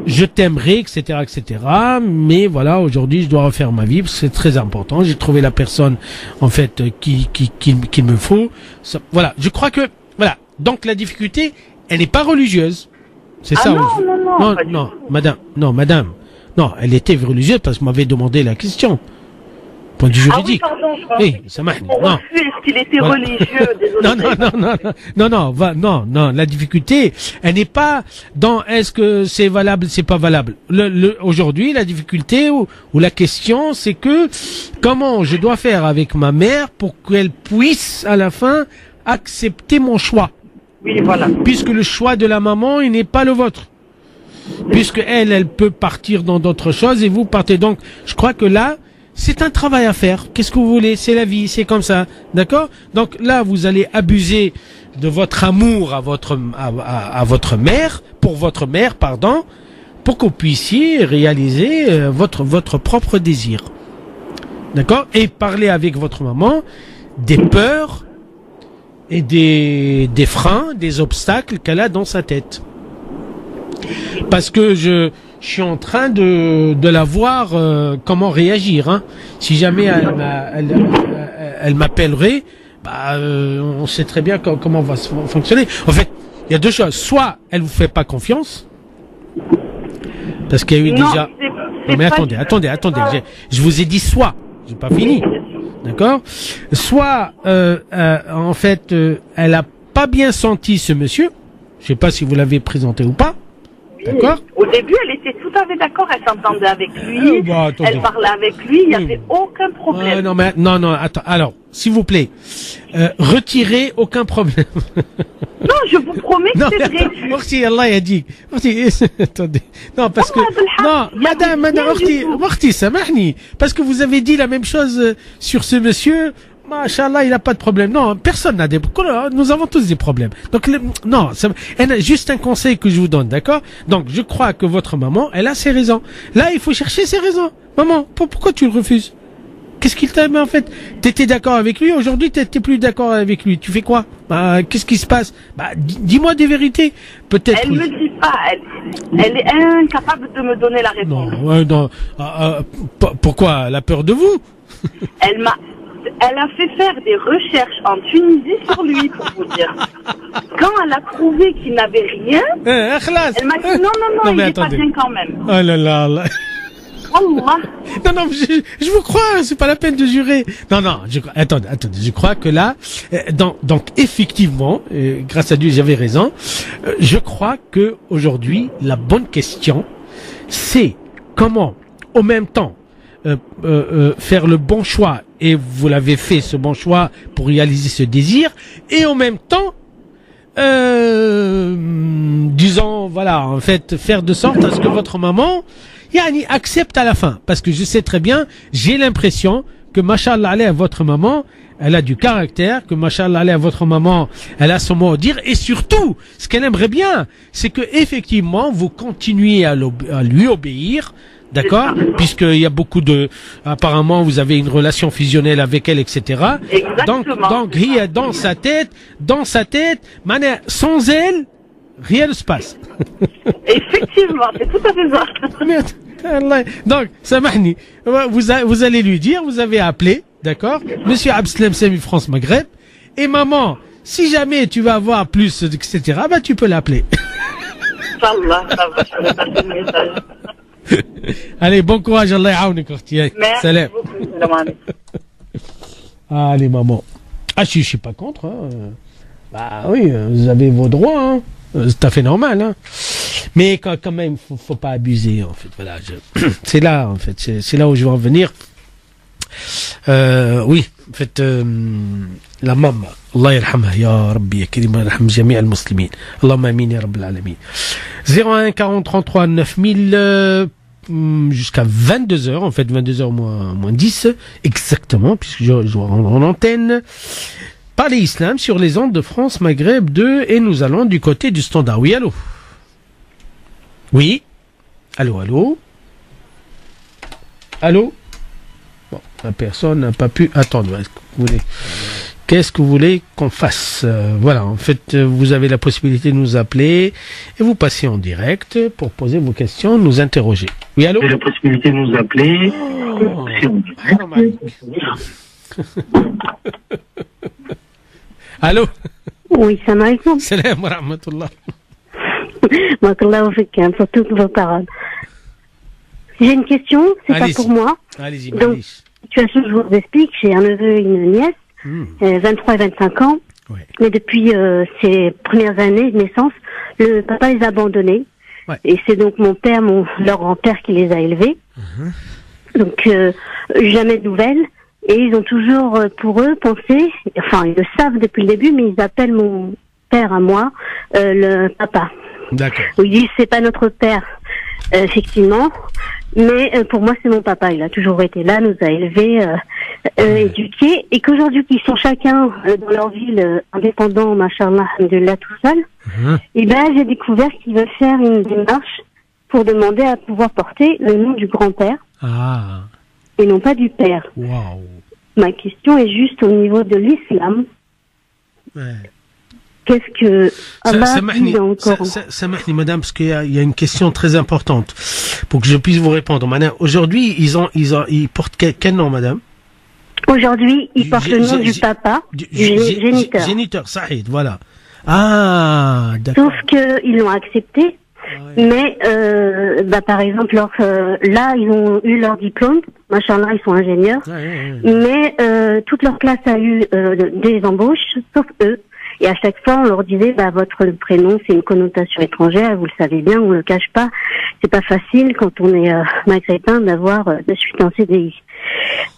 Je t'aimerais, etc., etc. Mais voilà, aujourd'hui, je dois refaire ma vie, parce que c'est très important. J'ai trouvé la personne, en fait, qu'il me faut. Ça, voilà. Je crois que, voilà. Donc, la difficulté, elle n'est pas religieuse. C'est ça. Non, madame. Non, elle était religieuse parce que vous m'avez demandé la question. Point de vue juridique. Oui, ça m'a. Non. Est-ce qu'il était religieux? Non. La difficulté, elle n'est pas dans est-ce que c'est valable, c'est pas valable. Aujourd'hui, la difficulté ou la question, c'est que comment je dois faire avec ma mère pour qu'elle puisse à la fin accepter mon choix. Oui, voilà. Puisque le choix de la maman, il n'est pas le vôtre. Puisque elle peut partir dans d'autres choses et vous partez. Donc, je crois que là, c'est un travail à faire. Qu'est-ce que vous voulez? C'est la vie, c'est comme ça. D'accord? Donc là, vous allez abuser de votre amour à votre mère, pour que vous puissiez réaliser votre propre désir. D'accord? Et parler avec votre maman des peurs et des freins, des obstacles qu'elle a dans sa tête. Parce que je suis en train de la voir comment réagir. Hein. Si jamais elle m'appellerait, on sait très bien comment va fonctionner. En fait, il y a deux choses. Soit elle vous fait pas confiance, parce qu'il y a eu déjà. Non mais attendez. Je vous ai dit soit. J'ai pas fini. D'accord? Soit en fait, elle a pas bien senti ce monsieur. Je sais pas si vous l'avez présenté ou pas. D'accord. Au début, elle était tout à fait d'accord, elle s'entendait avec lui, elle parlait avec lui, il n'y avait aucun problème. Non, attends, alors, s'il vous plaît, retirez aucun problème. Non, je vous promets que c'est vrai. Orti, Allah a dit. Attendez. Non, parce que, non, madame, Orti, Samahni, parce que vous avez dit la même chose sur ce monsieur. Machallah, il n'a pas de problème. Non, personne n'a des problèmes. Nous avons tous des problèmes. Donc, non, juste un conseil que je vous donne, d'accord? Donc, je crois que votre maman, elle a ses raisons. Là, il faut chercher ses raisons. Maman, pourquoi tu le refuses? Qu'est-ce qu'il t'a en fait? T'étais d'accord avec lui, aujourd'hui t'es plus d'accord avec lui. Tu fais quoi? Qu'est-ce qui se passe? Dis-moi des vérités. Peut-être. Elle me dit pas. Elle est incapable de me donner la réponse. Non. Pourquoi? Elle a peur de vous? Elle a fait faire des recherches en Tunisie sur lui, pour vous dire. Quand elle a trouvé qu'il n'avait rien, elle m'a dit non, il est pas bien quand même. Oh là là. Allah. Non, je vous crois, c'est pas la peine de jurer. Non, attendez, je crois que là, donc effectivement, grâce à Dieu, j'avais raison. Je crois que aujourd'hui, la bonne question, c'est comment, au même temps, faire le bon choix, et vous l'avez fait, ce bon choix, pour réaliser ce désir, et en même temps, disons, voilà, en fait, faire de sorte à ce que votre maman, Yani accepte à la fin, parce que je sais très bien, j'ai l'impression que Machallah à votre maman, elle a du caractère, que Machallah à votre maman, elle a son mot à dire, et surtout, ce qu'elle aimerait bien, c'est que effectivement vous continuez à lui obéir, d'accord, puisqu'il y a beaucoup apparemment vous avez une relation fusionnelle avec elle, etc. Exactement. Donc il y a dans sa tête, sans elle, rien ne se passe. Effectivement, c'est tout à fait ça. Donc, Samahni, vous allez lui dire, vous avez appelé, d'accord, Monsieur Abdeslam Sami France Maghreb, et maman, si jamais tu vas avoir plus, etc., tu peux l'appeler. Inch'Allah, ça va, je vais passer le message. Allez, bon courage, Allah yaounik, merci salam. beaucoup, salam alaikum. Allez, maman. Je suis pas contre, hein. Oui, vous avez vos droits, hein. C'est tout à fait normal, hein. Mais quand même, faut pas abuser, en fait. Voilà, c'est là, en fait, c'est là où je veux en venir. Oui, en fait, la maman, Allah yarhamha, ya Rabbi, ya Karim, yarham jami' al-muslimin. Allahumma amin, ya Rabbil alamin. 01 40 33 9000, jusqu'à 22h, en fait, 22h moins 10, exactement, puisque je dois rendre en antenne. Parler Islam sur les ondes de France Maghreb 2, et nous allons du côté du standard. Oui, allô? Oui? Allô? Bon, la personne n'a pas pu attendre. Qu'est-ce que vous voulez qu'on fasse? Voilà, en fait, vous avez la possibilité de nous appeler et vous passez en direct pour poser vos questions, nous interroger. Oui, allô? Vous avez la possibilité de nous appeler. Allô? Oui, salam alaikum. Salam wa rahmatullah. Barakallahu fik pour toutes vos paroles. J'ai une question, c'est pas pour moi. Allez-y, donc, situation, je vous explique, j'ai un neveu et une nièce, 23 et 25 ans, mais depuis ces premières années de naissance, le papa les a abandonnés. Et c'est donc mon père, leur grand-père qui les a élevés. Donc, jamais de nouvelles. Et ils ont toujours, pour eux, pensé, enfin, ils le savent depuis le début, mais ils appellent mon père à moi, le papa. D'accord. Ils disent, c'est pas notre père, effectivement, mais pour moi, c'est mon papa. Il a toujours été là, nous a élevés, éduqués, et qu'aujourd'hui, qu'ils sont chacun dans leur ville, indépendants, machallah, de là tout seul, et j'ai découvert qu'ils veulent faire une démarche pour demander à pouvoir porter le nom du grand-père. Et non pas du père. Wow. Ma question est juste au niveau de l'islam. Qu'est-ce que Allah dit dans le Coran? Samahni, madame, parce qu'il y a une question très importante pour que je puisse vous répondre. Aujourd'hui, ils portent quel nom, madame? Aujourd'hui, ils portent le nom du papa, du géniteur. Géniteur, Saïd, voilà. Ah, d'accord. Sauf qu'ils l'ont accepté. Mais, par exemple, là, ils ont eu leur diplôme. Machallah, ils sont ingénieurs. Mais toute leur classe a eu des embauches, sauf eux. Et à chaque fois, on leur disait, votre prénom, c'est une connotation étrangère. Vous le savez bien, on le cache pas. C'est pas facile quand on est maghrébin d'avoir de suite un CDI.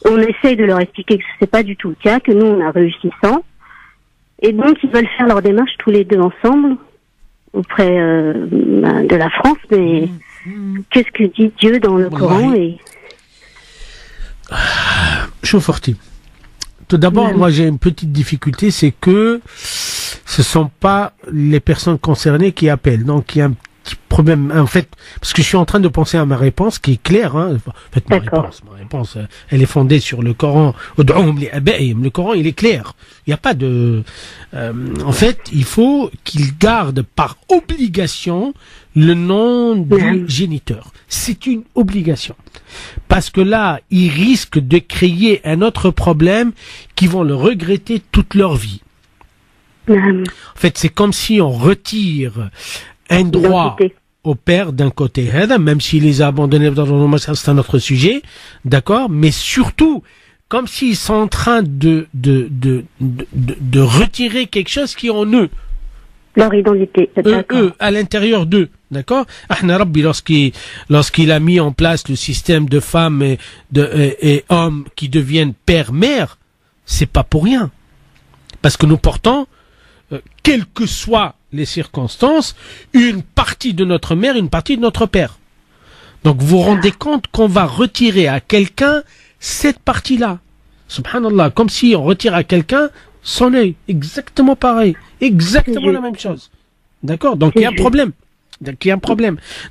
On essaye de leur expliquer que c'est pas du tout le cas, que nous, on a réussi sans. Et donc, ils veulent faire leur démarche tous les deux ensemble auprès de la France, mais qu'est-ce que dit Dieu dans le Coran? Et شوف أختي tout d'abord, moi j'ai une petite difficulté, c'est que ce sont pas les personnes concernées qui appellent. Donc il y a un petit problème, en fait, parce que je suis en train de penser à ma réponse qui est claire. En fait, ma réponse, elle est fondée sur le Coran. Le Coran, il est clair. Il n'y a pas de... en fait, il faut qu'il garde par obligation le nom du géniteur. C'est une obligation. Parce que là, ils risquent de créer un autre problème qui vont le regretter toute leur vie. En fait, c'est comme si on retire un droit au père d'un côté, même s'il les a abandonnés, c'est un autre sujet, d'accord, mais surtout, comme s'ils sont en train de retirer quelque chose qui est en eux. Leur identité. Eux, à l'intérieur d'eux, d'accord? Ahna Rabbi, lorsqu'il a mis en place le système de femmes et hommes qui deviennent père-mère, c'est pas pour rien. Parce que nous portons, quelles que soient les circonstances, une partie de notre mère, une partie de notre père. Donc vous vous rendez compte qu'on va retirer à quelqu'un cette partie-là. Subhanallah, comme si on retire à quelqu'un son œil. Exactement pareil. Exactement la même chose. D'accord? Donc il y a un problème.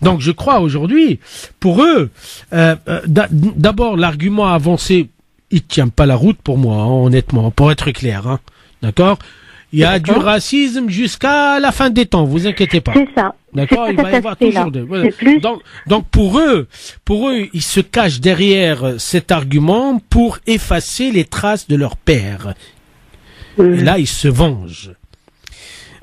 Donc je crois aujourd'hui, pour eux, d'abord l'argument avancé, il tient pas la route pour moi, honnêtement, pour être clair. D'accord? Il y a du racisme jusqu'à la fin des temps, vous inquiétez pas. C'est ça. D'accord, il va y avoir toujours des... Voilà. Donc pour eux, ils se cachent derrière cet argument pour effacer les traces de leur père. Et là, ils se vengent.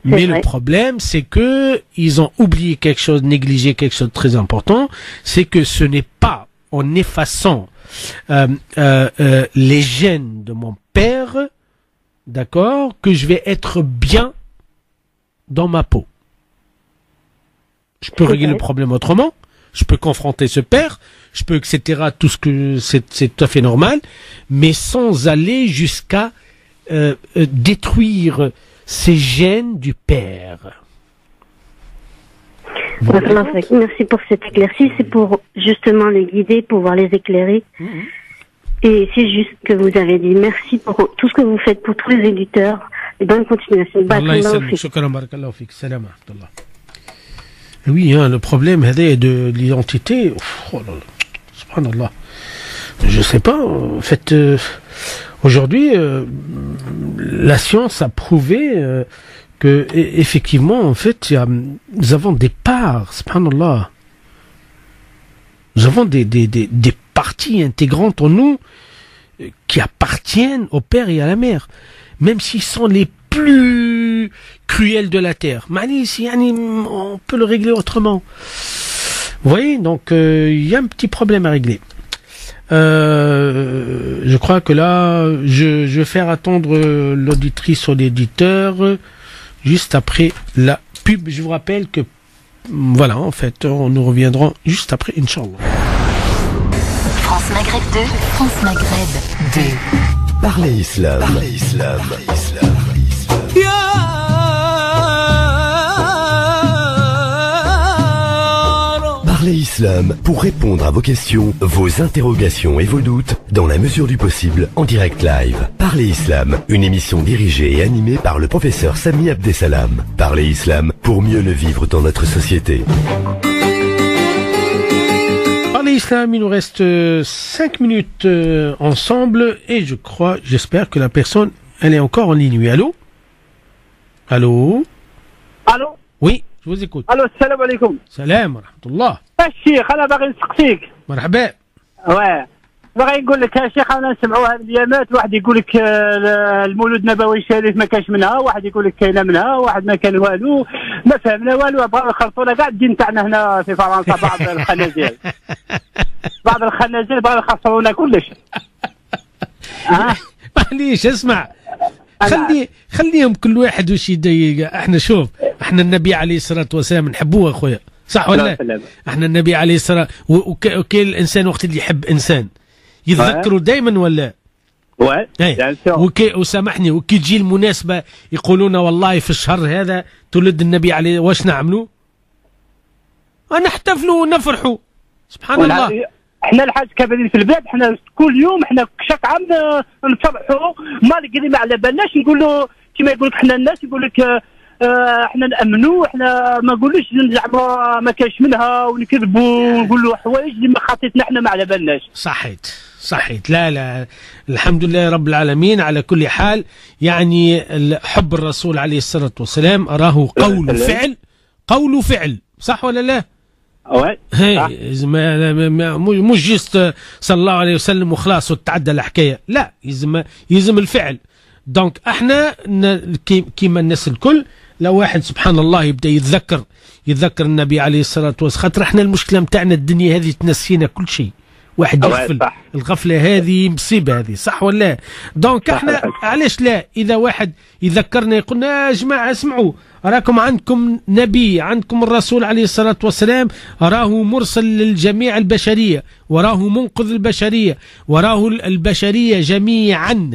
Mais le problème, c'est que ils ont oublié quelque chose, négligé quelque chose de très important, c'est que ce n'est pas en effaçant les gènes de mon père, d'accord, que je vais être bien dans ma peau. Je peux régler le problème autrement, je peux confronter ce père, je peux, etc., tout ce que c'est tout à fait normal, mais sans aller jusqu'à détruire ces gènes du père. Merci pour cet éclairci, c'est pour justement les guider, pouvoir les éclairer. Et c'est juste que vous avez dit merci pour tout ce que vous faites pour tous les éditeurs. Et bonne continuation. Oui, le problème de l'identité, oh là là, subhanallah. Je sais pas, en fait, aujourd'hui, la science a prouvé que effectivement, en fait, nous avons des parts, subhanallah. Nous avons des parties intégrantes en nous qui appartiennent au père et à la mère, même s'ils sont les plus cruels de la terre. On peut le régler autrement. Vous voyez, donc il y a un petit problème à régler. Je crois que là, je vais faire attendre l'auditrice ou l'éditeur juste après la pub. Je vous rappelle que voilà, en fait, nous reviendrons juste après, Inch'Allah. France Maghreb 2, France Maghreb 2. Parlez Islam. Parlez Islam. Parlez Islam. Parlez Islam pour répondre à vos questions, vos interrogations et vos doutes dans la mesure du possible en direct live. Parlez Islam, une émission dirigée et animée par le professeur Sami Abdessalam. Parlez Islam pour mieux le vivre dans notre société. Parlez Islam, il nous reste 5 minutes ensemble et j'espère que la personne, elle est encore en ligne. Oui, allô? Allô? Allô? Oui, je vous écoute. Allô, salam alaikum. Salam, rahmatullah. الشيخ انا باغي نسقسيك. مرحبا. باغي نقول لك يا شيخ انا نسمعوا هذه الايامات واحد يقول لك المولود النبوي الشريف ما كانش منها، واحد يقول لك كاينه منها، واحد ما كان والو، ما فهمنا والو، بغاو يخلطونا كاع الدين تاعنا هنا في فرنسا. بعض الخنازير بغاو يخسرونا كلش. معليش اسمع، خليهم كل واحد وش يضايق. احنا النبي عليه الصلاه والسلام نحبوه اخويا، صح ولا لا؟ احنا النبي عليه الصلاه وكل الانسان وقت اللي يحب انسان يتذكروا دائما ولا؟ وسامحني، وكي تجي المناسبه يقولون والله في الشهر هذا تولد النبي عليه، واش نعملوا؟ نحتفلوا ونفرحوا. سبحان الله. احنا الحاج كابرين في البلاد، احنا كل يوم احنا شاك عام نفرحوا مالغري ما على بالناش نقولوا كما يقول لك احنا الناس يقول لك احنا نامنوا، احنا ما نقولوش زعما ما كاش منها ونكذبوا ونقولوا حوايج اللي ما خاطتنا احنا ما على بالناش. صحيت لا الحمد لله رب العالمين. على كل حال يعني حب الرسول عليه الصلاة والسلام أراه قول وفعل صح ولا لا؟ مش جست صلى الله عليه وسلم وخلاص وتعدى الحكاية، لا يلزم الفعل. دونك احنا كيما الناس الكل لو واحد سبحان الله يبدا يتذكر النبي عليه الصلاة والسلام، خاطر احنا المشكلة متاعنا الدنيا هذه تنسينا كل شيء، واحد يغفل الغفلة هذه مصيبة هذه صح ولا؟ دونك احنا علاش لا إذا واحد يذكرنا يقولنا يا جماعة اسمعوا راكم عندكم نبي، عندكم الرسول عليه الصلاة والسلام راه مرسل للجميع البشرية وراه منقذ البشرية وراه البشرية جميعا.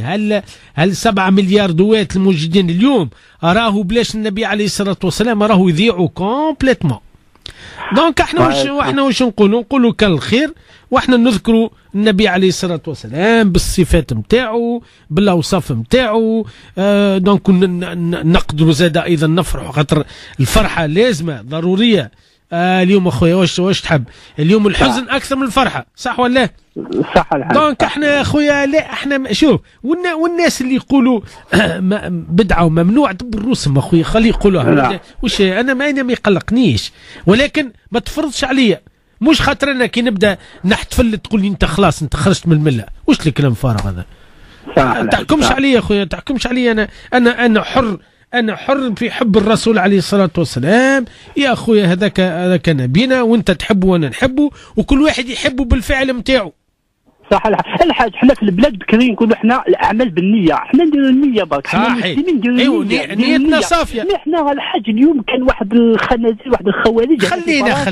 هل 7 مليار دوات الموجودين اليوم راه بلاش النبي عليه الصلاة والسلام راه يضيعوا كومبليتمون. دونك احنا واش نقولوا كان الخير، واحنا نذكروا النبي عليه الصلاة والسلام بالصفات نتاعو بالاوصاف نتاعو. دونك نقدروا زاد ايضا نفرحوا خاطر الفرحة لازمة ضرورية. اليوم اخويا واش تحب اليوم الحزن اكثر من الفرحة صح ولا؟ صح الحال. دونك احنا اخويا لا احنا شوف والناس اللي يقولوا بدعة وممنوع بالرسم اخويا خليه يقولوها واش انا ما يقلقنيش، ولكن ما تفرضش عليا. مش خاطر انا كي نبدا نحتفل تقول لي انت خلاص انت خرجت من المله، واش الكلام فارغ هذا؟ تحكمش عليا اخويا، تحكمش عليا. انا حر في حب الرسول عليه الصلاه والسلام يا اخويا. هذاك نبينا وانت تحبه وانا نحبه وكل واحد يحبه بالفعل نتاعو. صح الحاج. حنا في البلاد بكري نقولوا حنا الاعمال بالنية، حنا نديروا النية برك، حنا المسلمين نديروا نيتنا صافية. حنا الحاج اليوم كان واحد الخنازير واحد الخوارج خلينا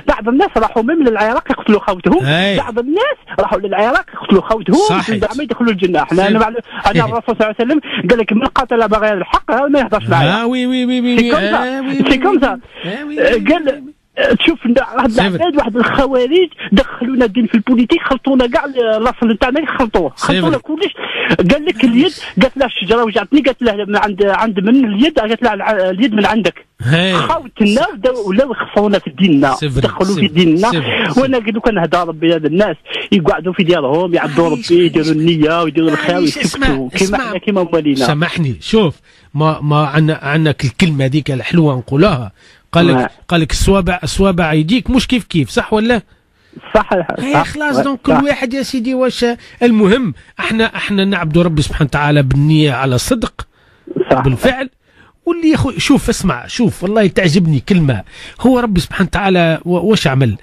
بعض الناس راحوا من العراق يقتلوا خوتهم، بعض الناس راحوا للعراق يقتلوا خوتهم زعما يدخلوا الجنة. انا الرسول صلى الله عليه وسلم قال لك من قاتل بغير الحق ما يهضرش معايا. وي سي كوم سا قال تشوف واحد العباد واحد الخوارج دخلونا الدين في البوليتيك، خلطونا كاع الاصل نتاعنا خلطونا كلش. قال لك اليد، قالت له الشجره وجعتني، قالت له من عند من اليد، قالت له اليد من عندك. خاوتنا ولاو يخسرونا في ديننا، دخلوا في ديننا. وانا قلت لك نهضر ربي هذا الناس يقعدوا في ديالهم يعبدوا ربي يديروا النية ويديروا الخير ويسكتوا كيما موالينا. سامحني شوف ما عندنا الكلمه هذيك الحلوه نقولها، قال لك الصوابع يديك مش كيف صح ولا؟ صح خلاص. دونك كل واحد يا سيدي واش المهم احنا نعبدوا ربي سبحانه وتعالى بالنية على الصدق صح بالفعل. واللي شوف اسمع شوف والله تعجبني كلمة، هو ربي سبحانه وتعالى واش عمل؟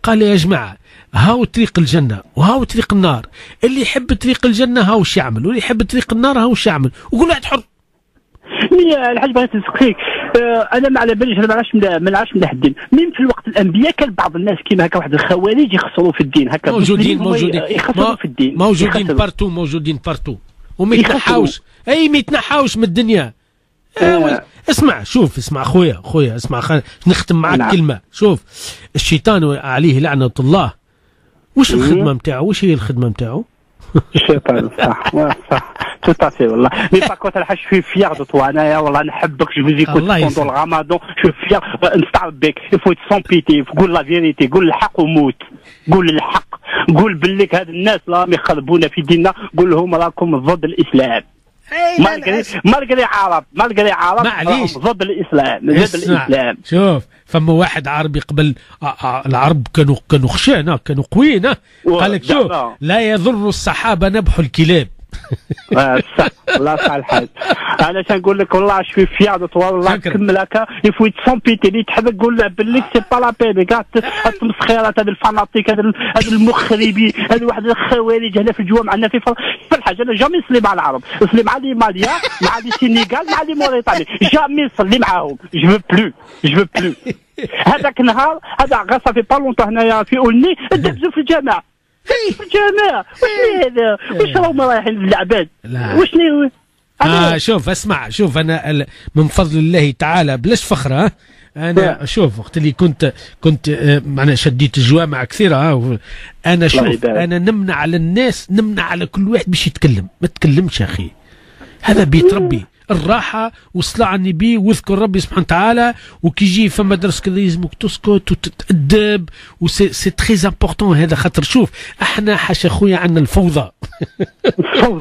قال يا جماعة هاو طريق الجنة وهاو طريق النار، اللي يحب طريق الجنة هاو وش يعمل، واللي يحب طريق النار هاو وش يعمل، وكل واحد حر. الحاج بغيت نسقيك، انا ما على باليش، انا ما نعرفش من الدين. من في الوقت الانبياء كان بعض الناس كيما هكا واحد الخوارج يخسروا في الدين، هكا موجودين يخسروا في الدين، موجودين بارتو وما يتنحاوش من الدنيا. اسمع اخويا اسمع نختم معك كلمة. شوف الشيطان عليه لعنة الله، وش الخدمة نتاعو؟ وش هي الخدمة نتاعو؟ الشيطان صح توتافي والله. مي باكوت الحاج شوي فيغ دو توا انايا والله نحبك، جو فيزيكوت بوندو الغامادون شوي فيغ نستعرض بك. يفوت سون بيتي قول لا فيريتي، قول الحق وموت، قول الحق، قول بليك هاد الناس راهم يخربونا في ديننا، قول لهم راكم ضد الاسلام. مالقري عرب معليش ضد الاسلام. شوف فما واحد عربي قبل العرب كانوا خشانه كانوا قويين، قال لك شوف لا يضر الصحابه نبح الكلاب. صح الله صح الحاج. انا تنقول لك والله شوي فياض والله كمل هكا يفوت سون بيتي اللي تحب تقول له باللي سي با لا بي كاع هاد المسخيرات هاد الفاناتيك هاد المخربي هاد واحد الخوارج هنا في الجوامع عندنا في الحاجه. انا جامي نصلي مع العرب، نصلي مع لي ماليا مع لي سينيغال مع لي موريتاني، جامي نصلي معاهم. جو بلو هذاك النهار هذا غير صافي با لونطون هنايا في اولني دبزوا في الجامع واش هذا؟ واش راهم رايحين للعباد؟ وشنو؟ شوف اسمع، شوف انا من فضل الله تعالى بلاش فخر انا شوف وقت اللي كنت معنا شديت الجوامع كثيره انا شوف انا نمنع على الناس، نمنع على كل واحد باش يتكلم، ما تكلمش يا اخي، هذا بيت ربي، الراحة والصلاة على النبي واذكر ربي سبحانه وتعالى، وكي يجي فما درس كذا لازمك تسكت وتتأدب، سي تري امبورتون هذا، خاطر شوف احنا حاشا خويا عندنا الفوضى.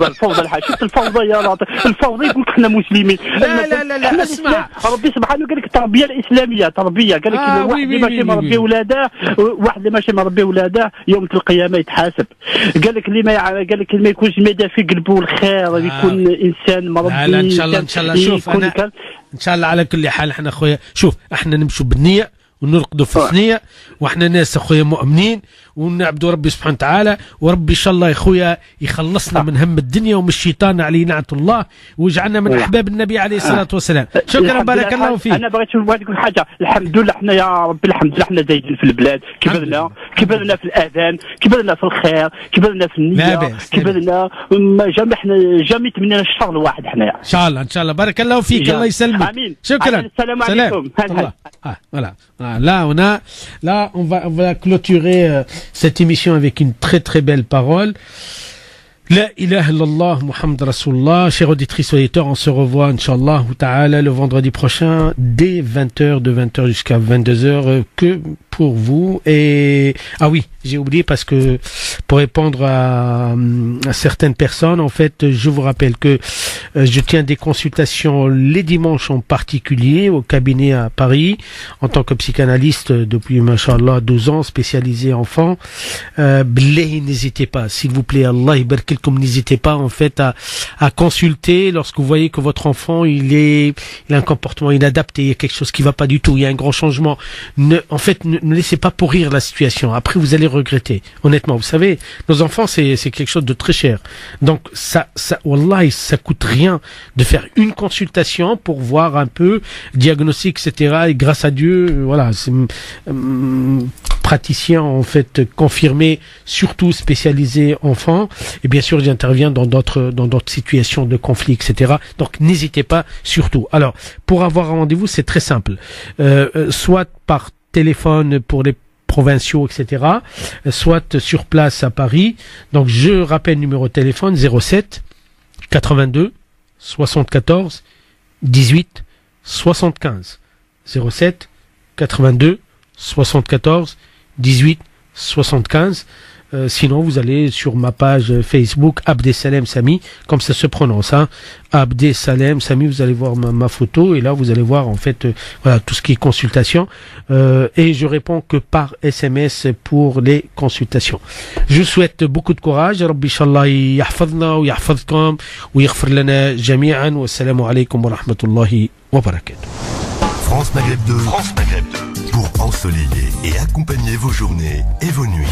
الفوضى الحاجة الفوضى يا لطيف، الفوضى يقول لك احنا مسلمين. لا اسمع، ربي سبحانه قال لك التربية الإسلامية، تربية قال لك واحد اللي ماشي مربي ولاده، واحد اللي ماشي مربي ولاده يوم القيامة يتحاسب. قال لك اللي ما يكونش مدى في قلبه الخير، يكون انسان مربي. لا ان شاء الله شوف انا ان شاء الله على كل حال احنا خويا شوف احنا نمشوا بالنية ونرقدوا في الثنية، واحنا ناس اخويا مؤمنين ونعبدوا ربي سبحانه وتعالى، وربي ان شاء الله يا خويا يخلصنا من هم الدنيا ومن الشيطان عليه لعنة الله، ويجعلنا من احباب النبي عليه الصلاة والسلام. شكرا بارك الله فيك. انا بغيت نقول حاجة، الحمد لله احنا يا ربي الحمد لله احنا زايدين في البلاد، كبرنا في الاذان، كبرنا في الخير، كبرنا في النية، كبرنا جامي تمنينا الشر لواحد حنايا. ان شاء الله بارك الله فيك، الله يسلمك. امين. شكرا. السلام عليكم. Voilà. Là, on va clôturer cette émission avec une très très belle parole. La ilaha illallah Muhammad Rasulullah. Chers auditrices et auditeurs, on se revoit, Inch'Allah ta'ala, le vendredi prochain, dès 20h, de 20h jusqu'à 22h, que pour vous. Et, ah oui, j'ai oublié parce que, pour répondre à certaines personnes, en fait, je vous rappelle que je tiens des consultations les dimanches en particulier au cabinet à Paris, en tant que psychanalyste depuis, machallah, 12 ans, spécialisé enfant. N'hésitez pas, s'il vous plaît, Allah comme n'hésitez pas en fait à consulter lorsque vous voyez que votre enfant il a un comportement inadapté, il y a quelque chose qui va pas du tout, il y a un grand changement. Ne laissez pas pourrir la situation. Après vous allez regretter. Honnêtement, vous savez, nos enfants c'est quelque chose de très cher. Donc ça wallahi, ça coûte rien de faire une consultation pour voir un peu diagnostic etc. Et grâce à Dieu, voilà, c'est praticien en fait confirmé, surtout spécialisé enfant. Et bien sûr, j'interviens dans d'autres situations de conflit, etc. Donc, n'hésitez pas, surtout. Alors, pour avoir un rendez-vous, c'est très simple. Soit par téléphone pour les provinciaux, etc. Soit sur place à Paris. Donc, je rappelle numéro de téléphone 07 82 74 18 75. 07 82 74 18 75. Sinon, vous allez sur ma page Facebook Abdesalem Sami, comme ça se prononce, hein, Abdesalem Sami. Vous allez voir ma photo et là vous allez voir en fait voilà tout ce qui est consultation et je réponds que par SMS pour les consultations. Je souhaite beaucoup de courage. Rabbi inshallah yahfazna wa yahfazkum wa yaghfir lana jami'an wa assalamu alaykum wa rahmatullahi wa barakatuh. France Maghreb 2. Pour ensoleiller et accompagner vos journées et vos nuits.